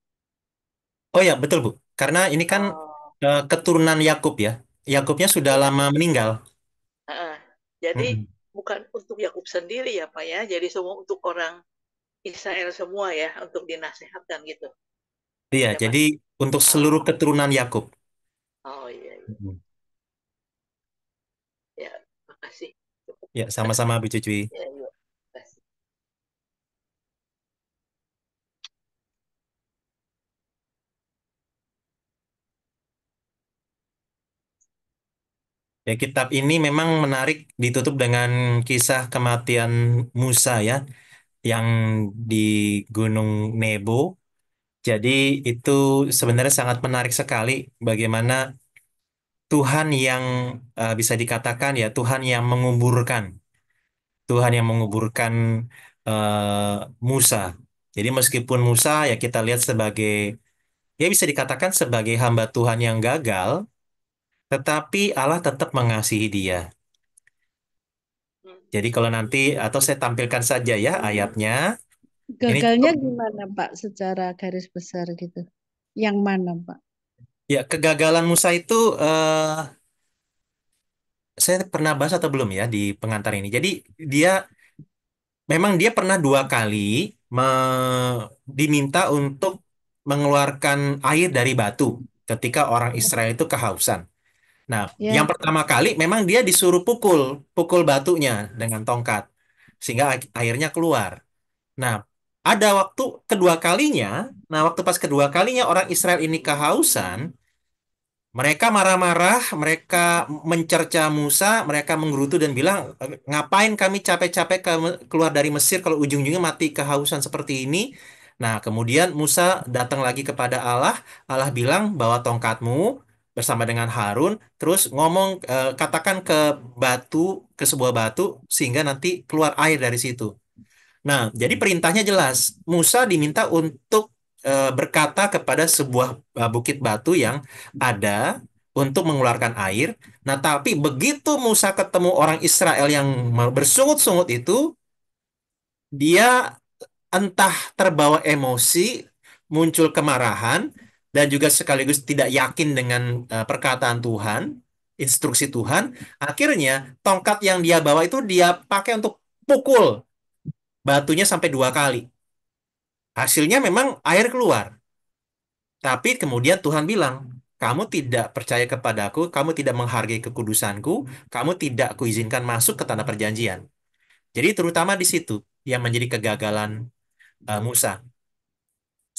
Oh ya, betul Bu. Karena ini kan Oh, keturunan Yakub ya. Yakubnya sudah iya. lama meninggal. Nah, jadi Mm-mm. bukan untuk Yakub sendiri ya, Pak ya. Jadi semua untuk orang Israel semua ya, untuk dinasehatkan gitu. Iya, Ya, Pak. jadi untuk seluruh Oh, keturunan Yakub. oh iya, iya. Mm. Ya, makasih. Cukup. Ya, sama-sama Bu Cuci. Ya, yuk. Makasih. Ya, kitab ini memang menarik ditutup dengan kisah kematian Musa ya, yang di Gunung Nebo. Jadi itu sebenarnya sangat menarik sekali bagaimana Tuhan yang bisa dikatakan ya Tuhan yang menguburkan, Tuhan yang menguburkan Musa. Jadi meskipun Musa ya kita lihat sebagai ya bisa dikatakan sebagai hamba Tuhan yang gagal, tetapi Allah tetap mengasihi dia. Hmm. Jadi kalau nanti atau saya tampilkan saja ya ayatnya. Ini Gagalnya cukup gimana Pak secara garis besar gitu? Yang mana Pak? ya kegagalan Musa itu saya pernah bahas atau belum ya di pengantar ini. Jadi dia memang dia pernah dua kali diminta untuk mengeluarkan air dari batu ketika orang Israel itu kehausan. Nah, yang Ya, pertama kali memang dia disuruh pukul, pukul batunya dengan tongkat sehingga airnya keluar. Nah, ada waktu kedua kalinya, nah waktu pas kedua kalinya orang Israel ini kehausan, mereka marah-marah, mereka mencerca Musa, mereka menggerutu dan bilang, ngapain kami capek-capek keluar dari Mesir kalau ujung-ujungnya mati kehausan seperti ini? Nah, kemudian Musa datang lagi kepada Allah. Allah bilang bawa tongkatmu bersama dengan Harun, terus ngomong, katakan ke batu, ke sebuah batu, sehingga nanti keluar air dari situ. Nah, jadi perintahnya jelas. Musa diminta untuk berkata kepada sebuah bukit batu yang ada untuk mengeluarkan air. Nah, tapi begitu Musa ketemu orang Israel yang bersungut-sungut itu, dia entah terbawa emosi, muncul kemarahan, dan juga sekaligus tidak yakin dengan perkataan Tuhan, instruksi Tuhan. Akhirnya, tongkat yang dia bawa itu dia pakai untuk pukul batunya sampai dua kali. Hasilnya memang air keluar. Tapi kemudian Tuhan bilang, kamu tidak percaya kepadaku, kamu tidak menghargai kekudusanku, kamu tidak kuizinkan masuk ke tanah perjanjian. Jadi terutama di situ yang menjadi kegagalan Musa.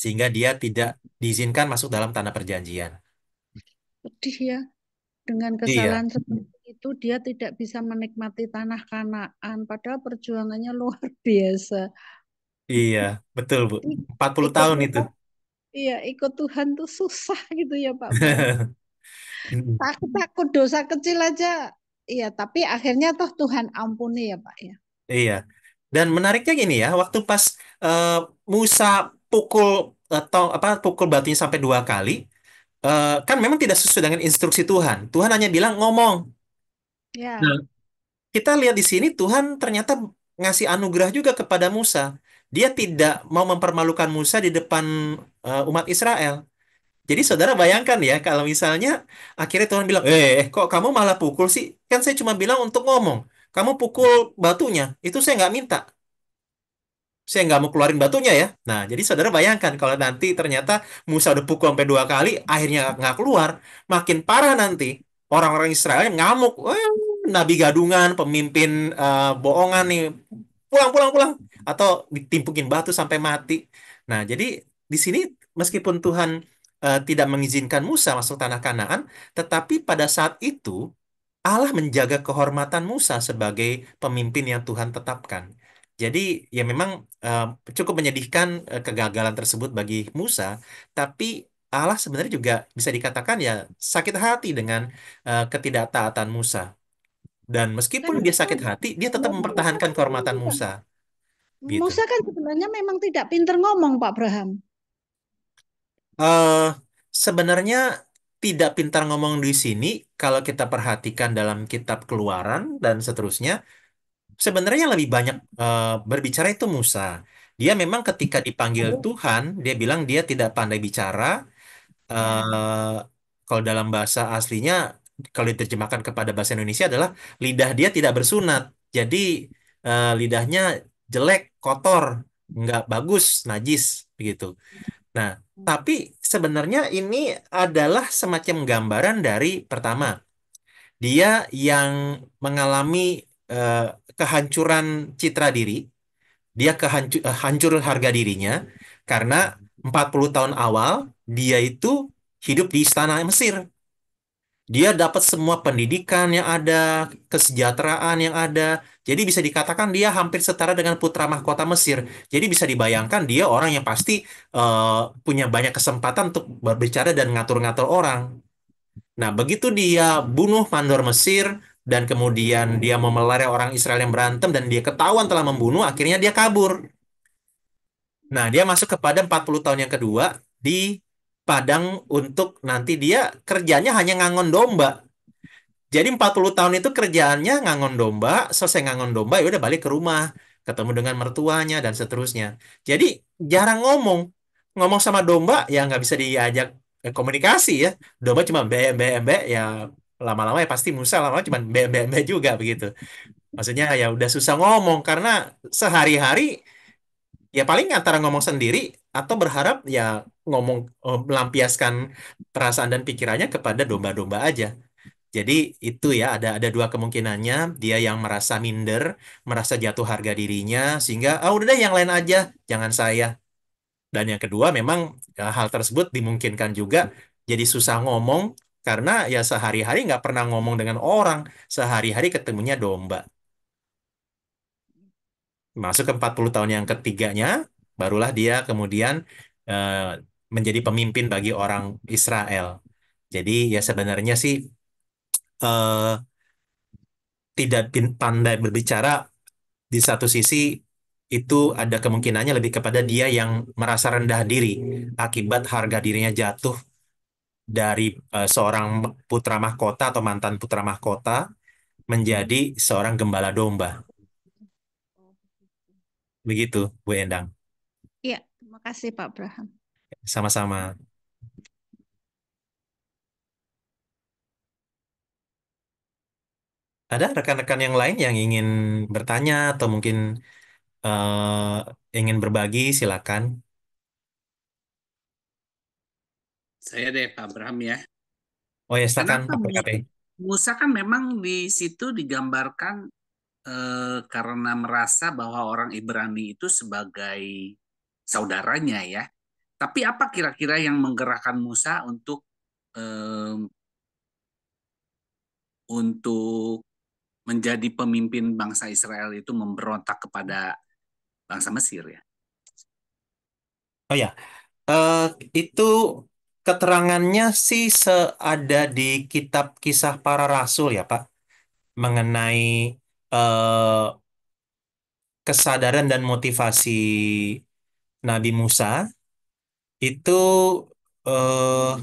Sehingga dia tidak diizinkan masuk dalam tanah perjanjian. pedih ya. Dengan Iya, kesalahan seperti itu dia tidak bisa menikmati tanah Kanaan. Padahal perjuangannya luar biasa. iya, betul Bu. I- 40 Ikut tahun itu. Tuhan, iya ikut Tuhan tuh susah gitu ya Pak Bay. Takut takut dosa kecil aja. Iya, tapi akhirnya toh Tuhan ampuni ya Pak ya. Iya. Dan menariknya gini ya, waktu pas eh, Musa pukul pukul batunya sampai dua kali, kan memang tidak sesuai dengan instruksi Tuhan. Tuhan hanya bilang ngomong. Nah, Ya, kita lihat di sini Tuhan ternyata ngasih anugerah juga kepada Musa. Dia tidak mau mempermalukan Musa di depan umat Israel. Jadi saudara bayangkan ya kalau misalnya akhirnya Tuhan bilang, kok kamu malah pukul sih? Kan saya cuma bilang untuk ngomong. kamu pukul batunya. Itu saya nggak minta. Saya nggak mau keluarin batunya ya. Nah, jadi saudara bayangkan kalau nanti ternyata Musa udah pukul sampai 2 kali, akhirnya nggak keluar, makin parah nanti. Orang-orang Israel ngamuk, wah, nabi gadungan, pemimpin bohongan nih, pulang, pulang, pulang, atau ditimpukin batu sampai mati. Nah, jadi di sini meskipun Tuhan tidak mengizinkan Musa masuk tanah Kanaan, tetapi pada saat itu Allah menjaga kehormatan Musa sebagai pemimpin yang Tuhan tetapkan. Jadi ya memang eh, cukup menyedihkan kegagalan tersebut bagi Musa, tapi Allah sebenarnya juga bisa dikatakan ya sakit hati dengan ketidaktaatan Musa. Dan meskipun Kan dia sakit hati, dia tetap Musa mempertahankan kan kehormatan tidak. Musa, gitu. Musa kan sebenarnya memang tidak pinter ngomong, Pak Abraham. eh Sebenarnya tidak pintar ngomong di sini kalau kita perhatikan dalam kitab Keluaran dan seterusnya. Sebenarnya yang lebih banyak berbicara itu Musa. Dia memang ketika dipanggil Tuhan, dia bilang dia tidak pandai bicara. Ya. eh Kalau dalam bahasa aslinya, kalau diterjemahkan kepada bahasa Indonesia adalah lidah dia tidak bersunat. Jadi lidahnya jelek, kotor, nggak bagus, najis, begitu. Nah, tapi sebenarnya ini adalah semacam gambaran dari pertama, dia yang mengalami eh, kehancuran citra diri, dia hancur harga dirinya karena 40 tahun awal dia itu hidup di istana Mesir. Dia dapat semua pendidikan yang ada, kesejahteraan yang ada. Jadi bisa dikatakan dia hampir setara dengan putra mahkota Mesir. Jadi bisa dibayangkan dia orang yang pasti punya banyak kesempatan untuk berbicara dan ngatur-ngatur orang. Nah, begitu dia bunuh mandor Mesir dan kemudian dia memelihara orang Israel yang berantem dan dia ketahuan telah membunuh, akhirnya dia kabur. Nah, dia masuk kepada 40 tahun yang kedua di padang untuk nanti dia kerjanya hanya ngangon domba. Jadi 40 tahun itu kerjaannya ngangon domba, selesai ngangon domba ya udah balik ke rumah, ketemu dengan mertuanya dan seterusnya. Jadi jarang ngomong. Ngomong sama domba ya nggak bisa diajak komunikasi ya. Domba cuma be be be ya lama-lama ya pasti Musa lama-lama cuma be be be juga begitu. Maksudnya ya udah susah ngomong karena sehari-hari ya paling antara ngomong sendiri atau berharap ya ngomong melampiaskan perasaan dan pikirannya kepada domba-domba aja. Jadi itu ya ada dua kemungkinannya, dia yang merasa minder, merasa jatuh harga dirinya sehingga ah udah deh yang lain aja, jangan saya. Dan yang kedua memang hal tersebut dimungkinkan juga jadi susah ngomong karena ya sehari-hari nggak pernah ngomong dengan orang, sehari-hari ketemunya domba. Masuk ke 40 tahun yang ketiganya, barulah dia kemudian eh, menjadi pemimpin bagi orang Israel. Jadi ya sebenarnya sih eh, tidak pandai berbicara di satu sisi itu ada kemungkinannya lebih kepada dia yang merasa rendah diri akibat harga dirinya jatuh dari seorang putra mahkota atau mantan putra mahkota menjadi seorang gembala domba. Begitu, Bu Endang. Iya, terima kasih Pak Abraham. Sama-sama. Ada rekan-rekan yang lain yang ingin bertanya atau mungkin ingin berbagi, silakan. Saya deh Pak Abraham ya. Oh ya, silakan Kenapa Pak PKP. Musa kan memang di situ digambarkan karena merasa bahwa orang Ibrani itu sebagai saudaranya ya. Tapi apa kira-kira yang menggerakkan Musa untuk menjadi pemimpin bangsa Israel itu memberontak kepada bangsa Mesir ya? Oh ya, eh, itu keterangannya sih seada di kitab Kisah Para Rasul ya Pak, mengenai eh, kesadaran dan motivasi Nabi Musa itu eh,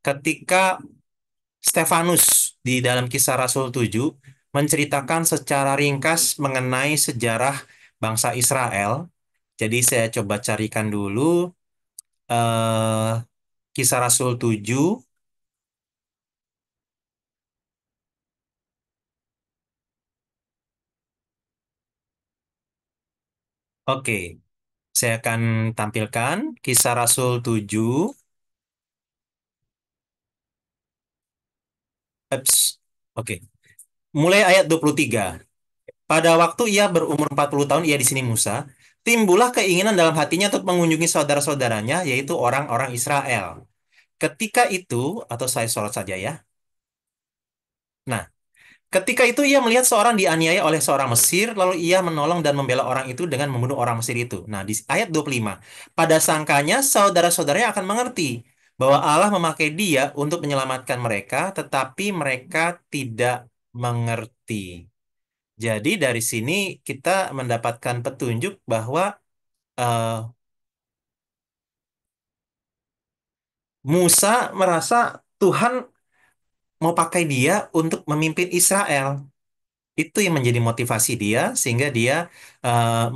ketika Stefanus di dalam Kisah Rasul 7 menceritakan secara ringkas mengenai sejarah bangsa Israel. Jadi saya coba carikan dulu eh, Kisah Rasul 7. Oke, saya akan tampilkan Kisah Rasul 7. Eps, Oke, mulai ayat 23. Pada waktu ia berumur 40 tahun, ia di sini Musa, timbullah keinginan dalam hatinya untuk mengunjungi saudara-saudaranya, yaitu orang-orang Israel. Ketika itu, atau saya sorot saja ya. Nah, ketika itu ia melihat seorang dianiaya oleh seorang Mesir, lalu ia menolong dan membela orang itu dengan membunuh orang Mesir itu. Nah, di ayat 25, pada sangkanya saudara-saudaranya akan mengerti bahwa Allah memakai dia untuk menyelamatkan mereka, tetapi mereka tidak mengerti. Jadi dari sini kita mendapatkan petunjuk bahwa eh, Musa merasa Tuhan mau pakai dia untuk memimpin Israel. Itu yang menjadi motivasi dia sehingga dia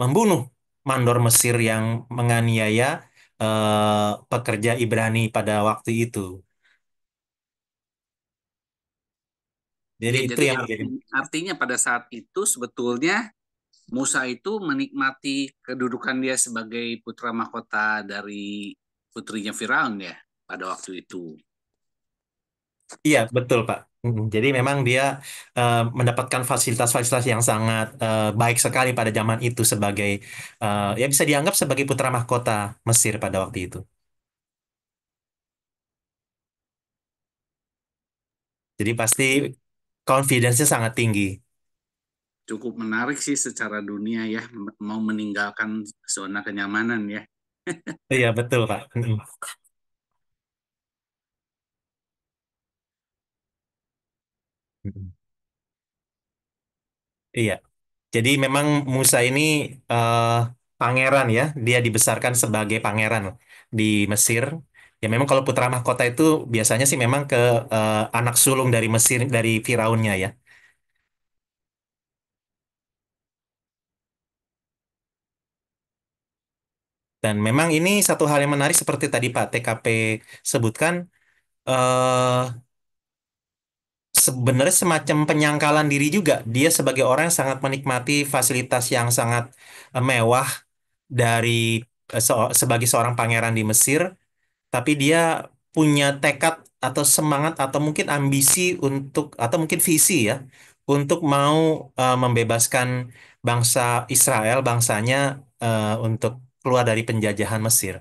membunuh mandor Mesir yang menganiaya pekerja Ibrani pada waktu itu. Jadi Ya, itu jadi yang menjadi artinya pada saat itu sebetulnya Musa itu menikmati kedudukan dia sebagai putra mahkota dari putrinya Firaun ya pada waktu itu. iya betul Pak. Jadi memang dia mendapatkan fasilitas-fasilitas yang sangat baik sekali pada zaman itu sebagai ya bisa dianggap sebagai putra mahkota Mesir pada waktu itu. Jadi pasti confidence-nya sangat tinggi. Cukup menarik sih secara dunia ya, mau meninggalkan zona kenyamanan ya. Iya betul Pak. Iya. Jadi memang Musa ini eh, pangeran ya. Dia dibesarkan sebagai pangeran di Mesir. Ya memang kalau putra mahkota itu biasanya sih memang ke anak sulung dari Mesir dari Firaunnya ya. Dan memang ini satu hal yang menarik seperti tadi Pak TKP sebutkan, eh sebenarnya semacam penyangkalan diri juga. Dia sebagai orang yang sangat menikmati fasilitas yang sangat mewah dari sebagai seorang pangeran di Mesir, tapi dia punya tekad atau semangat atau mungkin ambisi untuk atau mungkin visi ya untuk mau membebaskan bangsa Israel, bangsanya untuk keluar dari penjajahan Mesir.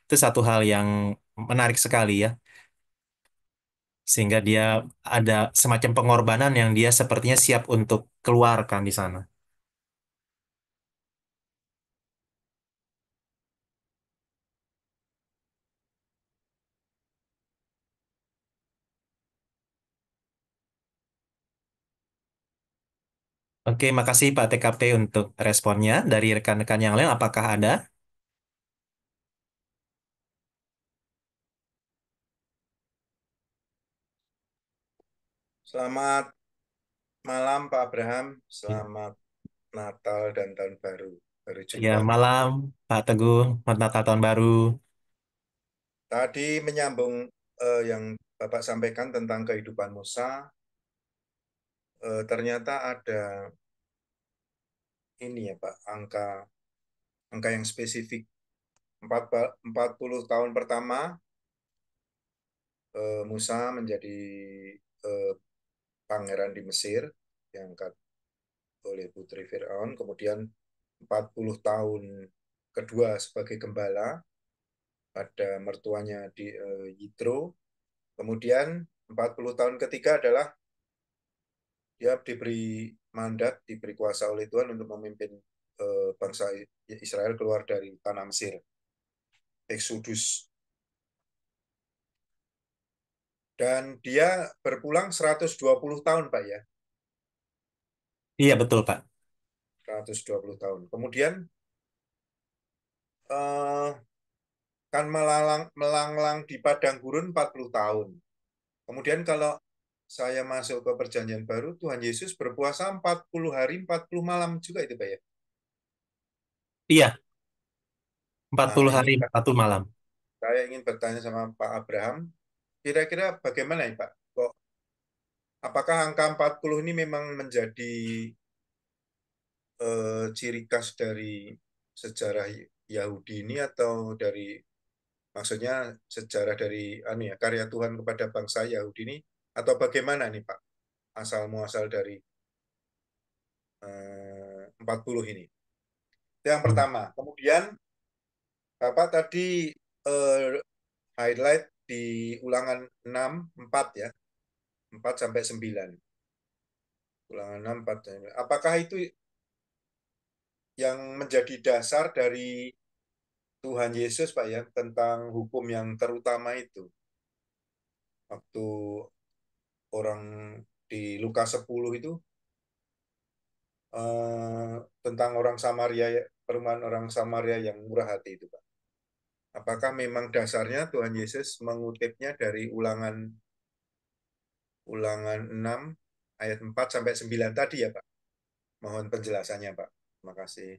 Itu satu hal yang menarik sekali ya, sehingga dia ada semacam pengorbanan yang dia sepertinya siap untuk keluarkan di sana. Oke, makasih Pak TKP untuk responnya. Dari rekan-rekan yang lain, apakah ada? Selamat malam Pak Abraham, selamat Natal dan Tahun Baru. Baru Ya, jumpa. malam Pak Teguh. Selamat Natal Tahun Baru. Tadi menyambung yang Bapak sampaikan tentang kehidupan Musa, ternyata ada ini ya Pak, angka yang spesifik. 40 tahun pertama Musa menjadi eh, pangeran di Mesir, diangkat oleh putri Firaun. Kemudian 40 tahun kedua sebagai gembala pada mertuanya di Yitro. Kemudian 40 tahun ketiga adalah dia diberi mandat, diberi kuasa oleh Tuhan untuk memimpin bangsa Israel keluar dari tanah Mesir, Exodus. Dan dia berpulang 120 tahun, Pak ya. Iya, betul Pak. 120 tahun. Kemudian eh, kan melanglang di padang gurun 40 tahun. Kemudian kalau saya masuk ke perjanjian baru, Tuhan Yesus berpuasa 40 hari, 40 malam juga itu, Pak ya. Iya, empat Nah, puluh ini hari 1 malam. saya ingin bertanya sama Pak Abraham, kira-kira bagaimana ya Pak? Kok apakah angka 40 ini memang menjadi ciri khas dari sejarah Yahudi ini atau dari maksudnya sejarah dari karya Tuhan kepada bangsa Yahudi ini atau bagaimana nih Pak asal muasal dari 40 ini? Itu yang Hmm. pertama. Kemudian Bapak tadi eh, highlight di ulangan 6 4 ya, 4 sampai 9. Ulangan 6 4 sampai 9. Apakah itu yang menjadi dasar dari Tuhan Yesus Pak ya tentang hukum yang terutama itu? Waktu orang di Lukas 10 itu eh, tentang orang Samaria, perumahan orang Samaria yang murah hati itu Pak. Apakah memang dasarnya Tuhan Yesus mengutipnya dari ulangan ulangan 6 ayat 4 sampai 9 tadi ya Pak? Mohon penjelasannya Pak. Terima kasih.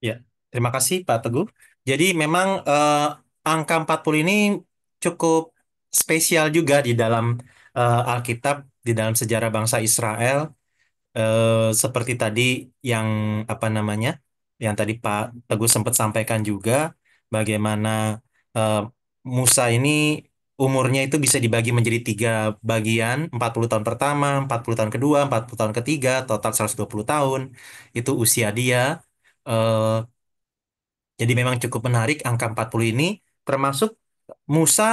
Ya, terima kasih Pak Teguh. Jadi memang angka 40 ini cukup spesial juga di dalam Alkitab, di dalam sejarah bangsa Israel. Seperti tadi yang apa namanya, yang tadi Pak Teguh sempat sampaikan juga, bagaimana eh, Musa ini umurnya itu bisa dibagi menjadi tiga bagian, 40 tahun pertama, 40 tahun kedua, 40 tahun ketiga, total 120 tahun. Itu usia dia. Eh, jadi memang cukup menarik angka 40 ini, termasuk Musa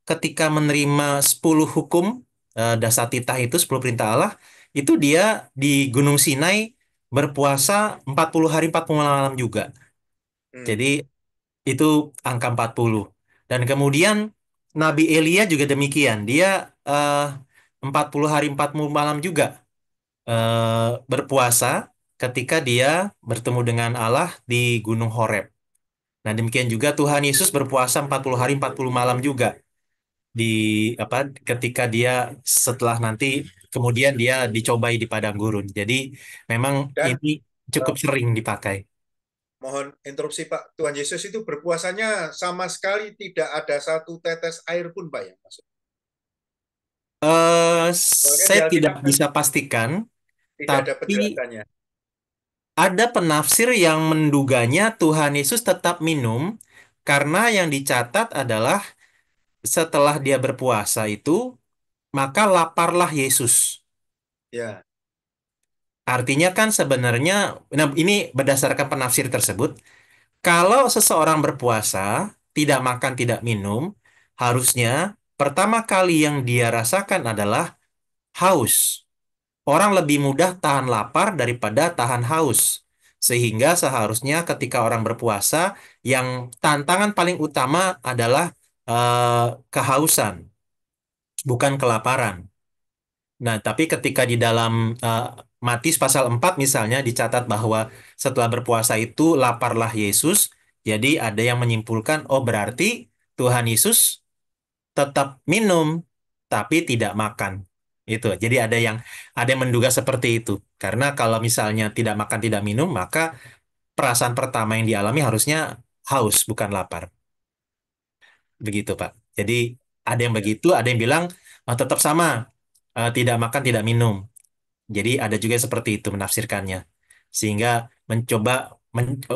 ketika menerima 10 hukum dasar itu 10 perintah Allah, itu dia di Gunung Sinai berpuasa 40 hari 40 malam juga. Hmm. Jadi itu angka 40. Dan kemudian Nabi Elia juga demikian. Dia eh, 40 hari 40 malam juga berpuasa ketika dia bertemu dengan Allah di Gunung Horeb. Nah, demikian juga Tuhan Yesus berpuasa 40 hari 40 malam juga di apa ketika dia setelah nanti kemudian dia dicobai di padang gurun. Jadi memang Dan ini cukup sering dipakai. mohon interupsi Pak, Tuhan Yesus itu berpuasanya sama sekali tidak ada satu tetes air pun Pak ya maksud. Eh, Soalnya di saya tidak Alkitab kan bisa pastikan, tidak ada tapi penjelasannya. ada penafsir yang menduganya Tuhan Yesus tetap minum karena yang dicatat adalah setelah dia berpuasa itu maka laparlah Yesus. Ya, Artinya kan sebenarnya, nah ini berdasarkan penafsir tersebut, kalau seseorang berpuasa, tidak makan, tidak minum, harusnya pertama kali yang dia rasakan adalah haus. Orang lebih mudah tahan lapar daripada tahan haus. Sehingga seharusnya ketika orang berpuasa, yang tantangan paling utama adalah kehausan, bukan kelaparan. Nah, tapi ketika di dalam eh, Matius pasal 4 misalnya dicatat bahwa setelah berpuasa itu laparlah Yesus, jadi ada yang menyimpulkan, oh berarti Tuhan Yesus tetap minum tapi tidak makan. Itu. Jadi ada yang menduga seperti itu. Karena kalau misalnya tidak makan tidak minum, maka perasaan pertama yang dialami harusnya haus bukan lapar. Begitu, Pak. Jadi ada yang ya, begitu, ada yang bilang tetap sama, tidak makan tidak minum. Jadi ada juga yang seperti itu menafsirkannya. Sehingga mencoba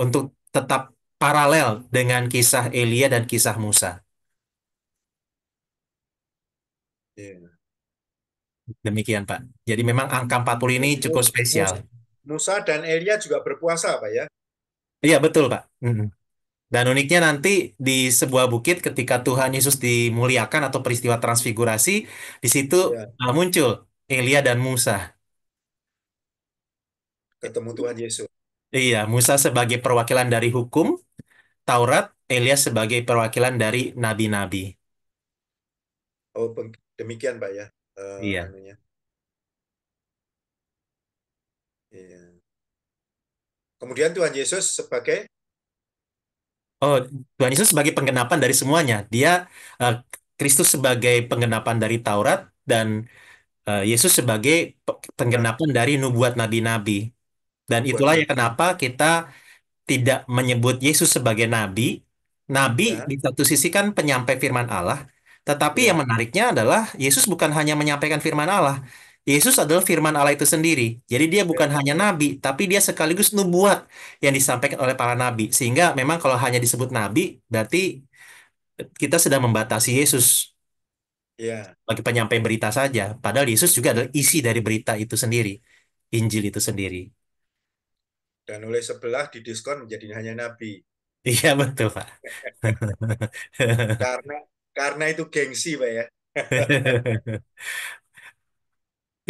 untuk tetap paralel dengan kisah Elia dan kisah Musa. ya. Demikian, Pak. Jadi memang angka 40 ini cukup spesial. Musa dan Elia juga berpuasa Pak ya. Iya, betul, Pak. Mm-mm. Dan uniknya nanti di sebuah bukit ketika Tuhan Yesus dimuliakan atau peristiwa transfigurasi, di situ Ya, muncul Elia dan Musa. ketemu Tuhan Yesus. Iya, Musa sebagai perwakilan dari hukum, Taurat, Elia sebagai perwakilan dari nabi-nabi. Oh, demikian Pak ya. Iya. Anunya. Iya. Kemudian Tuhan Yesus sebagai Oh, Tuhan Yesus sebagai penggenapan dari semuanya. Dia eh, Kristus sebagai penggenapan dari Taurat dan Yesus sebagai nah, penggenapan dari nubuat nabi-nabi. Dan buat itulah ya nabi. kenapa kita tidak menyebut Yesus sebagai nabi. Nabi Ya, di satu sisi kan penyampai firman Allah, tetapi yang ya, menariknya adalah Yesus bukan hanya menyampaikan firman Allah. Yesus adalah firman Allah itu sendiri. Jadi dia Ya, bukan hanya nabi, tapi dia sekaligus nubuat yang disampaikan oleh para nabi. Sehingga memang kalau hanya disebut nabi, berarti kita sedang membatasi Yesus ya. bagi penyampai berita saja. Padahal Yesus juga adalah isi dari berita itu sendiri, Injil itu sendiri. Dan oleh sebelah didiskon menjadi hanya nabi. Iya betul, Pak. Karena karena itu gengsi, Pak ya.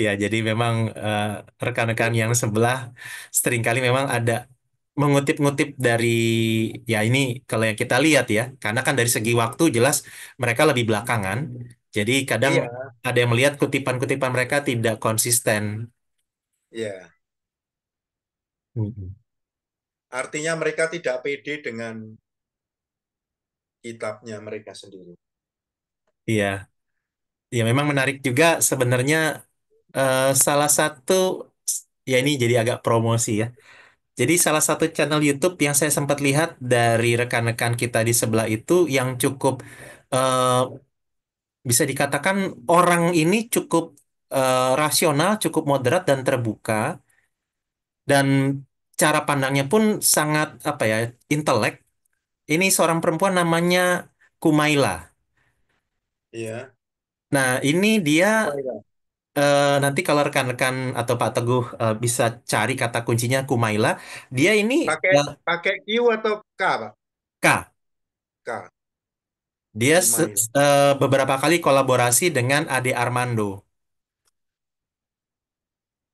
Ya, jadi memang rekan-rekan yang sebelah seringkali memang ada mengutip-ngutip dari ya ini kalau yang kita lihat ya, karena kan dari segi waktu jelas mereka lebih belakangan. Jadi kadang Iya, ada yang melihat kutipan-kutipan mereka tidak konsisten. iya. Mm-mm. Artinya mereka tidak pede dengan kitabnya mereka sendiri. Iya, ya memang menarik juga sebenarnya salah satu ya ini jadi agak promosi ya. Jadi salah satu channel YouTube yang saya sempat lihat dari rekan-rekan kita di sebelah itu yang cukup eh, bisa dikatakan orang ini cukup rasional, cukup moderat dan terbuka dan cara pandangnya pun sangat apa ya, intelek. Ini seorang perempuan namanya Kumaila. Iya. Nah, ini dia Baiklah. nanti kalau rekan-rekan atau Pak Teguh bisa cari kata kuncinya Kumaila, dia ini Pakai eh, pakai Q atau K, Pak? K. K. Dia Kumail. beberapa kali kolaborasi dengan Ade Armando.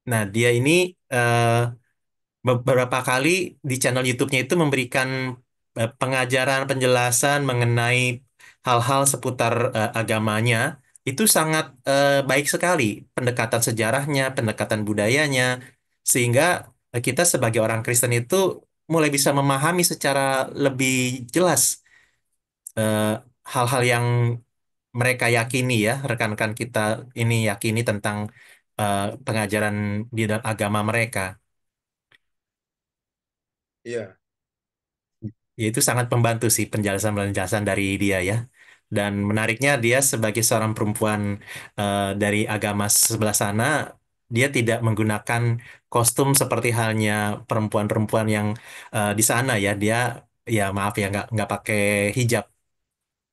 Nah, dia ini eh, beberapa kali di channel YouTube-nya itu memberikan pengajaran, penjelasan mengenai hal-hal seputar agamanya. Itu sangat baik sekali pendekatan sejarahnya, pendekatan budayanya, sehingga kita sebagai orang Kristen itu mulai bisa memahami secara lebih jelas eh, hal-hal yang mereka yakini ya, rekan-rekan kita ini yakini tentang pengajaran di dalam agama mereka. Iya, Ya, itu sangat membantu sih penjelasan-penjelasan dari dia ya. Dan menariknya dia sebagai seorang perempuan dari agama sebelah sana, dia tidak menggunakan kostum seperti halnya perempuan-perempuan yang di sana ya. Dia ya maaf ya nggak pakai hijab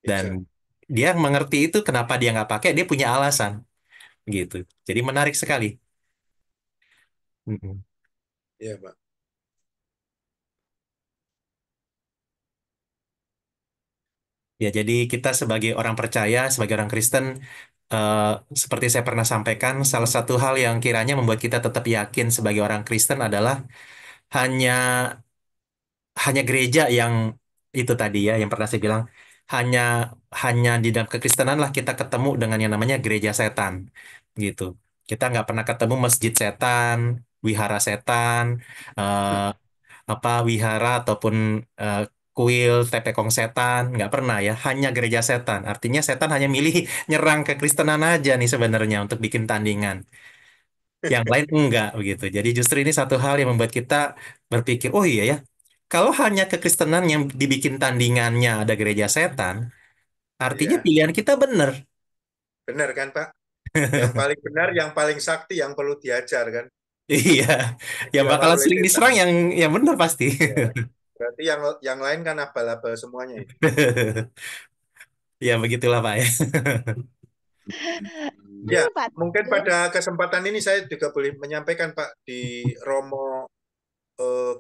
dan hijab. dia mengerti itu kenapa dia nggak pakai. Dia punya alasan gitu. Jadi menarik sekali. Mm-mm. Iya, Pak. Ya, jadi kita sebagai orang percaya, sebagai orang Kristen, eh, seperti saya pernah sampaikan, salah satu hal yang kiranya membuat kita tetap yakin sebagai orang Kristen adalah hanya hanya gereja yang itu tadi ya, yang pernah saya bilang, hanya hanya di dalam kekristenan lah kita ketemu dengan yang namanya gereja setan, gitu. Kita nggak pernah ketemu masjid setan, wihara setan, eh, apa wihara ataupun eh, kuil tepekong setan nggak pernah ya hanya gereja setan artinya setan hanya milih nyerang kekristenan aja nih sebenarnya untuk bikin tandingan yang lain enggak begitu jadi justru ini satu hal yang membuat kita berpikir oh iya ya kalau hanya kekristenan yang dibikin tandingannya ada gereja setan artinya Iya, pilihan kita benar. benar kan, Pak? Yang paling benar, yang paling sakti, yang perlu diajar kan? Iya yang Dilawan bakalan oleh sering setan. diserang yang benar pasti. Ya. Berarti yang lain kan abal-abal semuanya itu. Ya begitulah Pak ya. Ya, Pak mungkin Teguh. pada kesempatan ini saya juga boleh menyampaikan, Pak, di Romo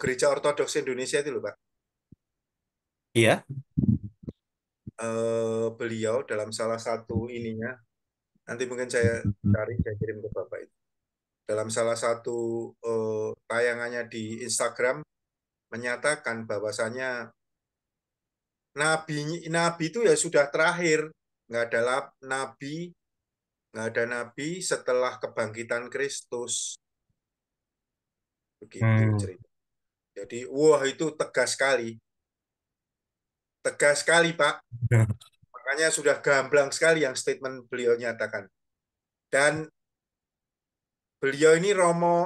Gereja Ortodoks Indonesia itu loh, Pak. Iya. Beliau dalam salah satu ininya, nanti mungkin saya cari, saya kirim ke Bapak itu. Dalam salah satu tayangannya di Instagram menyatakan bahwasanya nabi nabi itu ya sudah terakhir, nggak ada nabi, nggak ada nabi setelah kebangkitan Kristus, begitu Hmm. cerita. Jadi wah itu tegas sekali Pak. Makanya sudah gamblang sekali yang statement beliau nyatakan. Dan beliau ini Romo,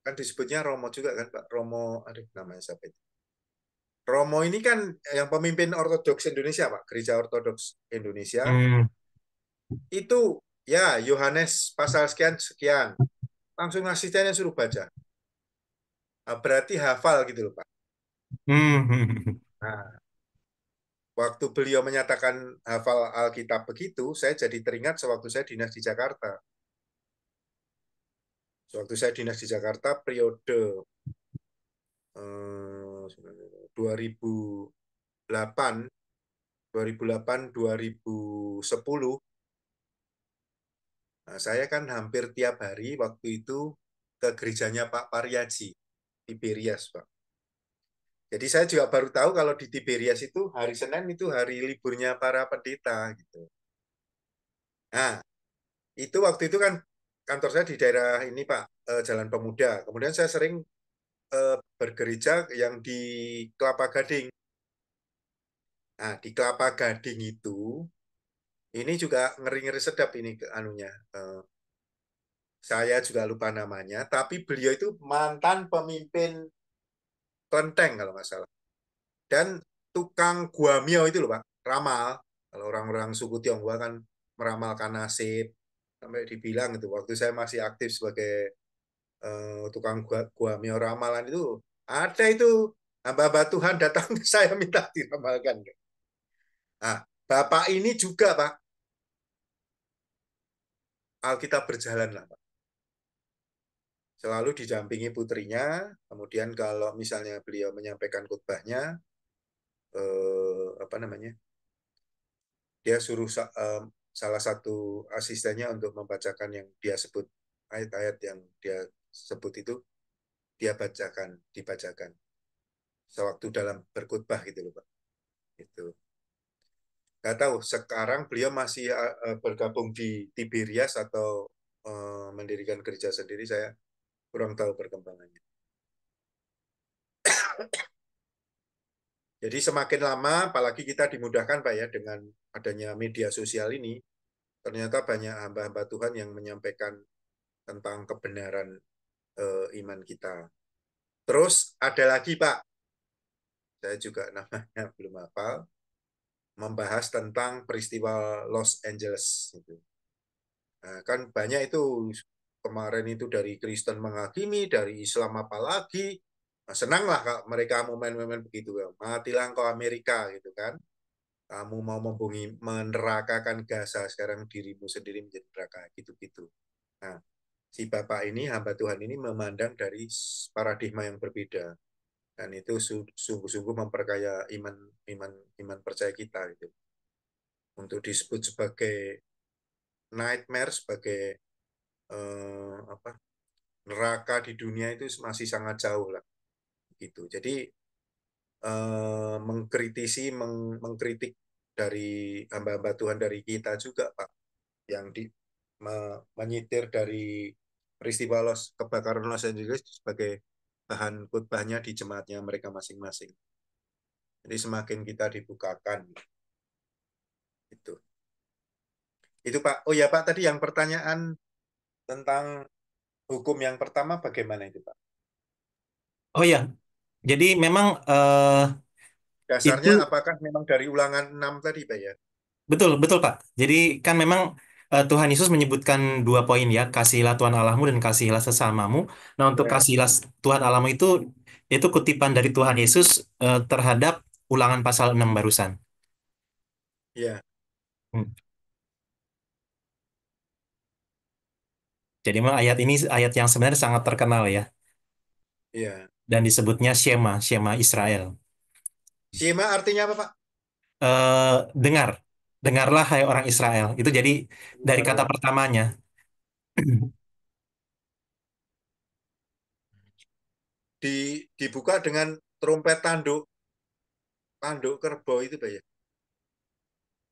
kan disebutnya Romo juga kan Pak, Romo, aduh namanya siapa itu? Romo ini kan yang pemimpin Ortodoks Indonesia Pak, Gereja Ortodoks Indonesia Hmm. itu ya Yohanes pasal sekian sekian. langsung asistennya suruh baca. Nah, berarti hafal gitu loh Pak. Hmm. Nah, waktu beliau menyatakan hafal Alkitab begitu, saya jadi teringat sewaktu saya dinas di Jakarta. Sewaktu saya dinas di Jakarta periode 2008, 2008, 2010, nah, saya kan hampir tiap hari waktu itu ke gerejanya Pak Paryaji, Tiberias, Pak. Jadi saya juga baru tahu kalau di Tiberias itu hari Senin itu hari liburnya para pendeta gitu. Nah, itu waktu itu kan kantor saya di daerah ini Pak, Jalan Pemuda. Kemudian saya sering bergereja yang di Kelapa Gading. Nah, di Kelapa Gading itu ini juga ngeri-ngeri sedap ini ke anunya. Saya juga lupa namanya, tapi beliau itu mantan pemimpin Klenteng kalau nggak salah. Dan tukang guamio itu loh Pak, ramal. Kalau orang-orang suku Tionghoa kan meramalkan nasib. Sampai dibilang itu waktu saya masih aktif sebagai tukang guamio ramalan itu ada itu hamba-hamba Tuhan datang ke saya minta diramalkan. Nah, Bapak ini juga Pak, Alkitab berjalan lah Pak. Selalu didampingi putrinya, kemudian kalau misalnya beliau menyampaikan khotbahnya, apa namanya, dia suruh salah satu asistennya untuk membacakan yang dia sebut, ayat-ayat yang dia sebut itu, dia bacakan, dibacakan. Sewaktu dalam berkhotbah gitu loh Pak. Itu. Nggak tahu, sekarang beliau masih bergabung di Tiberias atau mendirikan gereja sendiri, saya kurang tahu perkembangannya. Jadi semakin lama, apalagi kita dimudahkan Pak ya, dengan adanya media sosial ini, ternyata banyak hamba-hamba Tuhan yang menyampaikan tentang kebenaran iman kita. Terus ada lagi Pak, saya juga namanya belum hafal, membahas tentang peristiwa Los Angeles. Gitu. Nah, kan banyak itu kemarin itu dari Kristen menghakimi, dari Islam apalagi. Nah, senanglah mereka momen-momen begitu. Matilah engkau Amerika gitu kan. Kamu mau menerakakan Gaza, sekarang dirimu sendiri menjadi neraka, gitu-gitu. Nah, si Bapak ini, hamba Tuhan ini memandang dari paradigma yang berbeda. Dan itu sungguh-sungguh memperkaya iman iman iman percaya kita gitu. Untuk disebut sebagai nightmare, sebagai apa, neraka di dunia itu masih sangat jauh lah gitu. Jadi mengkritisi, mengkritik dari hamba-hamba Tuhan dari kita juga Pak, yang menyitir dari peristiwa kebakaran Los Angeles sebagai bahan khotbahnya di jemaatnya mereka masing-masing. Jadi semakin kita dibukakan itu. Itu Pak. Oh ya Pak, tadi yang pertanyaan tentang hukum yang pertama bagaimana itu Pak? Oh ya, jadi memang Dasarnya itu apakah memang dari ulangan 6 tadi Pak ya? betul betul Pak. Jadi kan memang Tuhan Yesus menyebutkan dua poin ya, kasihilah Tuhan Allahmu dan kasihilah sesamamu. Nah untuk Ya, kasihilah Tuhan Allahmu itu kutipan dari Tuhan Yesus terhadap Ulangan pasal 6 barusan. ya, Hmm. Jadi memang ayat ini ayat yang sebenarnya sangat terkenal ya, ya. dan disebutnya Shema, Shema Israel. Shema artinya apa Pak? Dengar, dengarlah hai orang Israel. Itu jadi dari kata Dengarlah. pertamanya. Dibuka dengan trompet tanduk, tanduk kerbau itu Pak ya.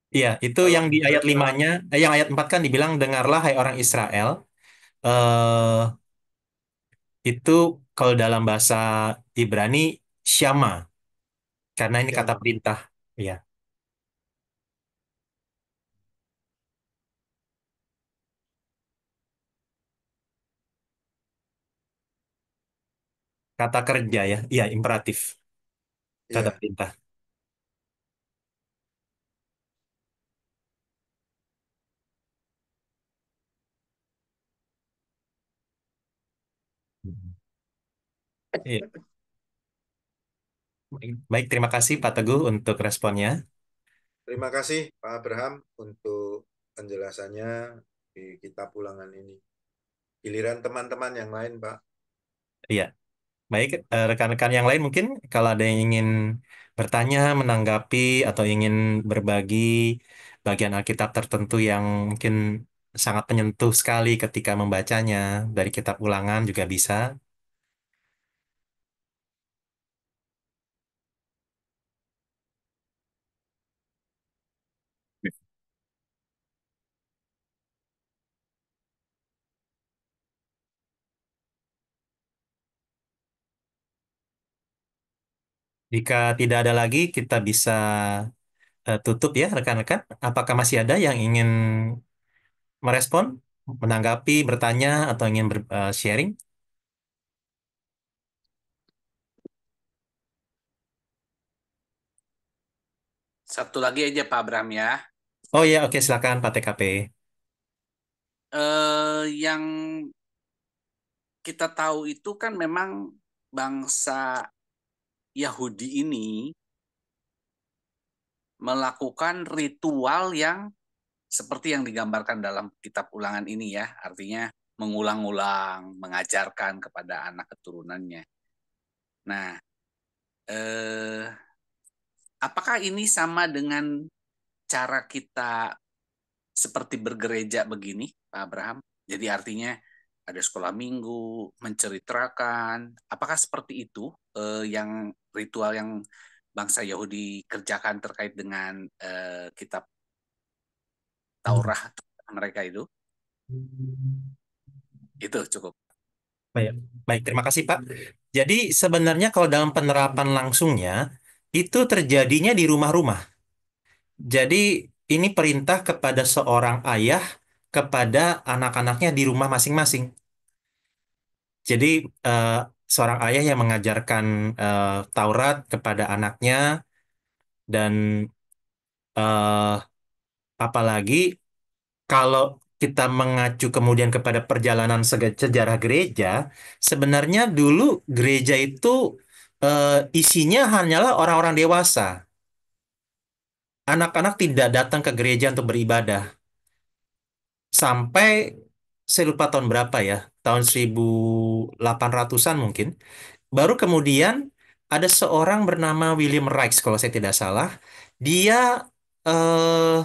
Iya, itu Kalau yang di ayat bahasa limanya, yang ayat 4 kan dibilang dengarlah hai orang Israel. eh itu kalau dalam bahasa Ibrani Syama, karena ini kata Syama. perintah. Iya, kata kerja ya. Iya, imperatif, kata Ya, perintah. Iya. Baik, terima kasih Pak Teguh untuk responnya. Terima kasih Pak Abraham untuk penjelasannya di kitab ulangan ini. Giliran teman-teman yang lain, Pak. Iya, baik rekan-rekan yang lain mungkin kalau ada yang ingin bertanya, menanggapi atau ingin berbagi bagian Alkitab tertentu yang mungkin sangat menyentuh sekali ketika membacanya dari kitab ulangan juga bisa. Jika tidak ada lagi, kita bisa tutup ya rekan-rekan. Apakah masih ada yang ingin merespon, menanggapi, bertanya, atau ingin sharing? Satu lagi aja Pak Abraham ya. Oh ya, oke silakan Pak TKP. Yang kita tahu itu kan memang bangsa Yahudi ini melakukan ritual yang seperti yang digambarkan dalam kitab ulangan ini ya. Artinya mengulang-ulang, mengajarkan kepada anak keturunannya. Nah, eh, apakah ini sama dengan cara kita seperti bergereja begini, Pak Abraham? Jadi artinya ada sekolah minggu, menceritakan, apakah seperti itu yang ritual yang bangsa Yahudi kerjakan terkait dengan kitab Taurat mereka itu? Itu cukup. Baik, baik, terima kasih Pak. Jadi sebenarnya kalau dalam penerapan langsungnya, itu terjadinya di rumah-rumah. Jadi ini perintah kepada seorang ayah kepada anak-anaknya di rumah masing-masing. Jadi eh, seorang ayah yang mengajarkan Taurat kepada anaknya dan eh, apalagi kalau kita mengacu kemudian kepada perjalanan sejarah gereja, sebenarnya dulu gereja itu isinya hanyalah orang-orang dewasa. Anak-anak tidak datang ke gereja untuk beribadah. Sampai saya lupa tahun berapa ya, tahun 1800-an mungkin. Baru kemudian ada seorang bernama William Reich kalau saya tidak salah. Dia eh,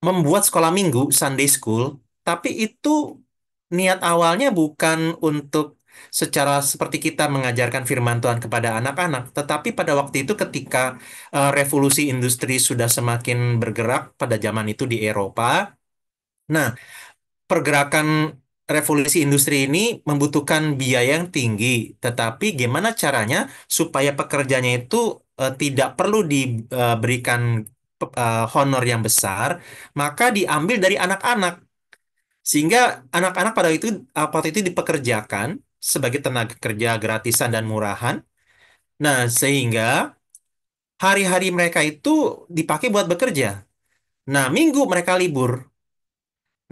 membuat sekolah minggu, Sunday School, tapi itu niat awalnya bukan untuk secara seperti kita mengajarkan firman Tuhan kepada anak-anak, tetapi pada waktu itu ketika revolusi industri sudah semakin bergerak pada zaman itu di Eropa. Nah, pergerakan revolusi industri ini membutuhkan biaya yang tinggi, tetapi gimana caranya supaya pekerjanya itu tidak perlu diberikan honor yang besar, maka diambil dari anak-anak. Sehingga anak-anak waktu itu dipekerjakan sebagai tenaga kerja gratisan dan murahan. Nah, sehingga hari-hari mereka itu dipakai buat bekerja. Nah, minggu mereka libur.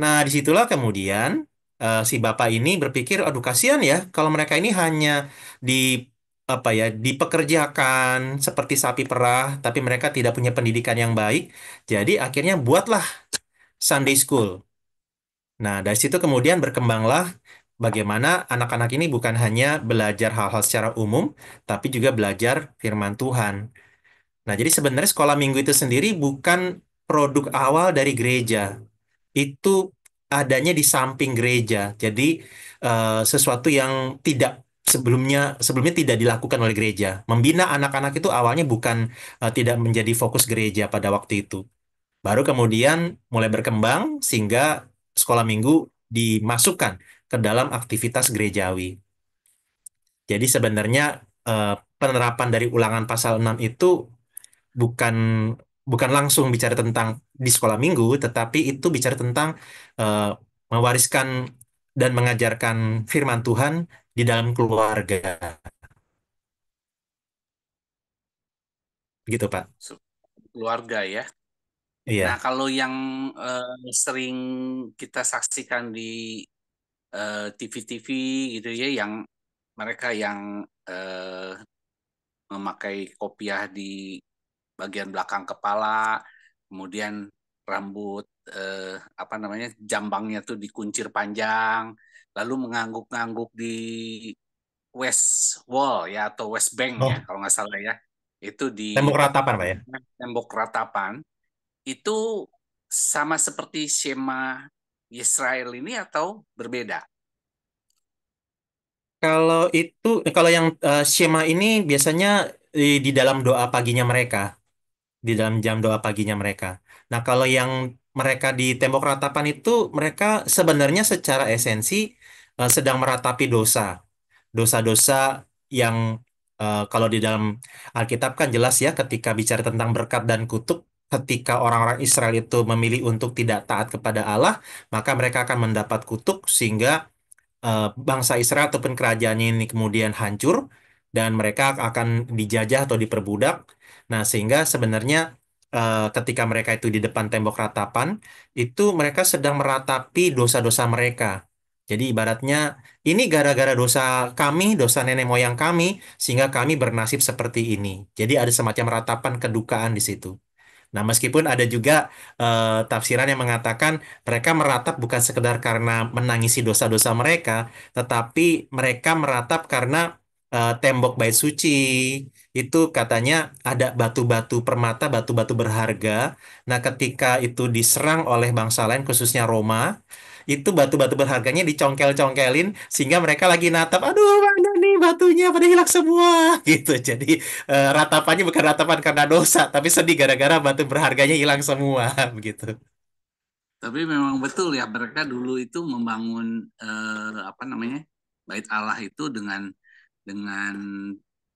Nah, disitulah kemudian si bapak ini berpikir, aduh kasihan ya kalau mereka ini hanya di apa ya dipekerjakan seperti sapi perah, tapi mereka tidak punya pendidikan yang baik. Jadi akhirnya buatlah Sunday School. Nah, dari situ kemudian berkembanglah bagaimana anak-anak ini bukan hanya belajar hal-hal secara umum, tapi juga belajar firman Tuhan. Nah, jadi sebenarnya sekolah minggu itu sendiri bukan produk awal dari gereja. Itu adanya di samping gereja. Jadi sesuatu yang tidak sebelumnya tidak dilakukan oleh gereja. Membina anak-anak itu awalnya bukan tidak menjadi fokus gereja pada waktu itu. Baru kemudian mulai berkembang sehingga sekolah minggu dimasukkan ke dalam aktivitas gerejawi. Jadi sebenarnya eh, penerapan dari Ulangan pasal 6 itu bukan bukan langsung bicara tentang di sekolah minggu, tetapi itu bicara tentang eh, mewariskan dan mengajarkan firman Tuhan di dalam keluarga. Gitu, Pak. Keluarga ya. Nah, Iya. kalau yang sering kita saksikan di TV-TV gitu ya, yang mereka yang memakai kopiah di bagian belakang kepala, kemudian rambut apa namanya jambangnya tuh dikuncir panjang, lalu mengangguk-ngangguk di West Wall ya atau West Bank ya Oh, kalau nggak salah ya, itu di tembok ratapan, Pak ya. tembok ratapan itu sama seperti skema Israel ini atau berbeda? Kalau yang Shema ini biasanya di dalam doa paginya mereka, di dalam jam doa paginya mereka. Nah, kalau yang mereka di tembok ratapan itu, mereka sebenarnya secara esensi sedang meratapi dosa. Dosa-dosa yang kalau di dalam Alkitab kan jelas ya ketika bicara tentang berkat dan kutuk, ketika orang-orang Israel itu memilih untuk tidak taat kepada Allah, maka mereka akan mendapat kutuk sehingga bangsa Israel ataupun kerajaannya ini kemudian hancur dan mereka akan dijajah atau diperbudak. Nah, sehingga sebenarnya ketika mereka itu di depan tembok ratapan, itu mereka sedang meratapi dosa-dosa mereka. Jadi ibaratnya ini gara-gara dosa kami, dosa nenek moyang kami, sehingga kami bernasib seperti ini. Jadi ada semacam ratapan kedukaan di situ. Nah, meskipun ada juga tafsiran yang mengatakan mereka meratap bukan sekedar karena menangisi dosa-dosa mereka, tetapi mereka meratap karena tembok bait suci itu katanya ada batu-batu permata, batu-batu berharga. Nah, ketika itu diserang oleh bangsa lain, khususnya Roma, itu batu-batu berharganya dicongkel-congkelin sehingga mereka lagi natap, aduh mana nih batunya pada hilang semua gitu. Jadi ratapannya bukan ratapan karena dosa, tapi sedih gara-gara batu berharganya hilang semua begitu. Tapi memang betul ya mereka dulu itu membangun apa namanya bait Allah itu dengan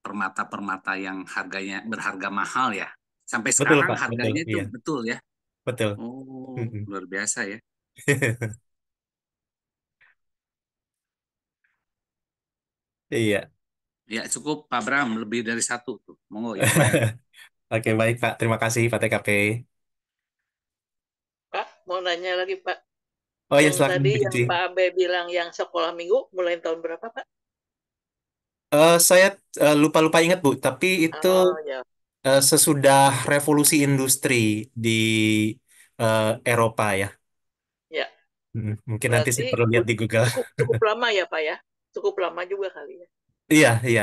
permata-permata yang harganya berharga mahal ya. Sampai Betul sekarang Pak, betul. harganya itu Iya, betul ya. betul. Oh, Mm-mm. luar biasa ya. Iya. Ya cukup Pak Bram, lebih dari satu tuh. Monggo yang lain. Oke, baik Pak. Terima kasih Pak TKP. Pak, mau nanya lagi Pak. Oh ya, Yang silakan tadi Bu yang Cici. Pak Abe bilang yang sekolah minggu mulai tahun berapa Pak? Saya lupa-lupa ingat Bu, tapi itu Oh ya, sesudah revolusi industri di Eropa ya. ya. Mungkin nanti Berarti saya perlu lihat di Google. cukup cukup lama ya Pak ya? Cukup lama juga kali ya. Iya, iya.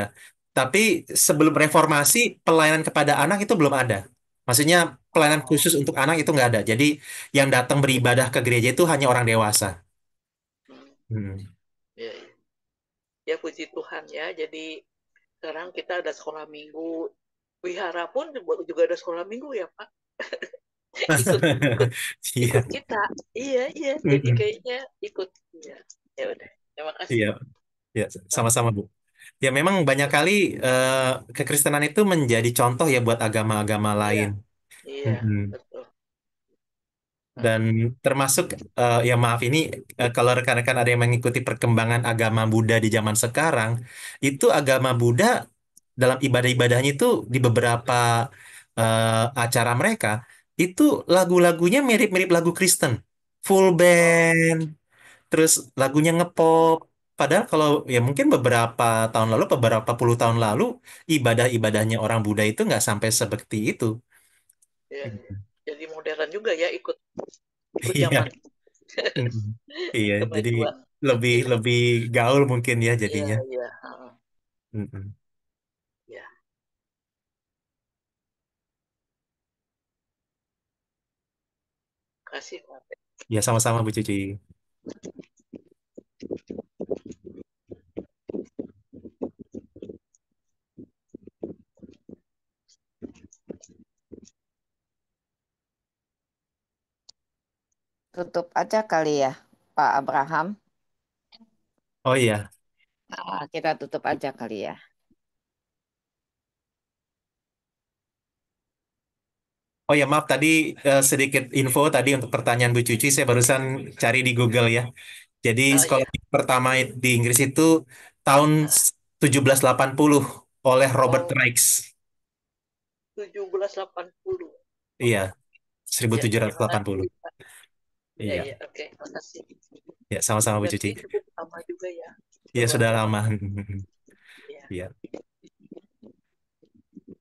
Tapi sebelum reformasi, pelayanan kepada anak itu belum ada. Maksudnya pelayanan Oh, khusus untuk anak itu nggak ada. Jadi yang datang beribadah ke gereja itu hanya orang dewasa. hmm, Hmm. ya, ya. Ya puji Tuhan ya. Jadi sekarang kita ada sekolah minggu. Wihara pun juga ada sekolah minggu ya Pak. Ikut ikut ikut Iya. kita. Iya iya. Jadi Mm-mm. kayaknya ikut. Ya, ya udah. Terima kasih Iya, ya, Pak. sama-sama Bu. Ya memang banyak kali eh, kekristenan itu menjadi contoh ya buat agama-agama Iya lain. iya Mm-mm. betul. Nah, Dan termasuk ya maaf ini kalau rekan-rekan ada yang mengikuti perkembangan agama Buddha di zaman sekarang, itu agama Buddha dalam ibadah-ibadahnya itu di beberapa acara mereka itu lagu-lagunya mirip-mirip lagu Kristen, full oh band, terus lagunya oh ngepop. Padahal kalau ya mungkin beberapa tahun lalu, beberapa puluh tahun lalu ibadah-ibadahnya orang Buddha itu nggak sampai seperti itu. iya iya. Jadi modern juga ya ikut ikut Iya. zaman Mm. Iya, jadi kemajuan. lebih Iya lebih gaul mungkin ya iya jadinya. iya. Heeh. Mm-mm. Ya, kasih Pak. Ya sama-sama Bu Cici. Tutup aja kali ya, Pak Abraham. Oh iya, Nah, kita tutup aja kali ya. oh ya maaf tadi sedikit info tadi untuk pertanyaan Bu Cici saya barusan cari di Google ya. Jadi Oh sekolah ya. minggu pertama di Inggris itu tahun 1780 oleh Robert Oh, Raikes. 1780. Iya, Oke. Ya, terima 1780. kasih Pak. Ya, Iya, ya, oke, makasih. ya sama-sama Bu Cici. Berarti cukup lama juga ya, Iya sudah doanya. lama. Ya. Iya.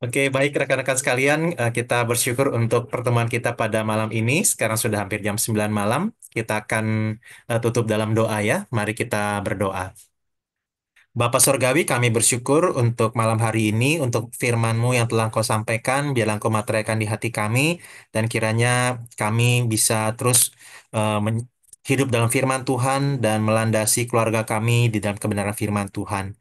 Oke, baik rekan-rekan sekalian, kita bersyukur untuk pertemuan kita pada malam ini. Sekarang sudah hampir jam 9 malam. Kita akan tutup dalam doa ya. Mari kita berdoa. Bapa Sorgawi, kami bersyukur untuk malam hari ini, untuk firman-Mu yang telah Kau sampaikan, biarlah Kau materaikan di hati kami, dan kiranya kami bisa terus hidup dalam firman Tuhan dan melandasi keluarga kami di dalam kebenaran firman Tuhan.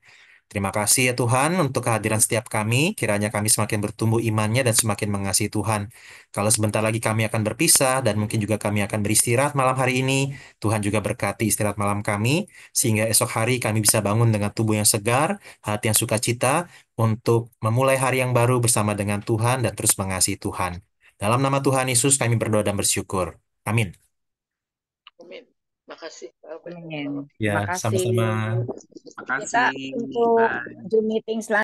Terima kasih ya Tuhan untuk kehadiran setiap kami. Kiranya kami semakin bertumbuh imannya dan semakin mengasihi Tuhan. Kalau sebentar lagi kami akan berpisah dan mungkin juga kami akan beristirahat malam hari ini, Tuhan juga berkati istirahat malam kami, sehingga esok hari kami bisa bangun dengan tubuh yang segar, hati yang sukacita, untuk memulai hari yang baru bersama dengan Tuhan dan terus mengasihi Tuhan. Dalam nama Tuhan Yesus kami berdoa dan bersyukur. Amin. Amin. Makasih, Pak Albert. Amin. Ya, Terima kasih. sama-sama. Makasih. Kita untuk Bye. Zoom meeting selanjutnya.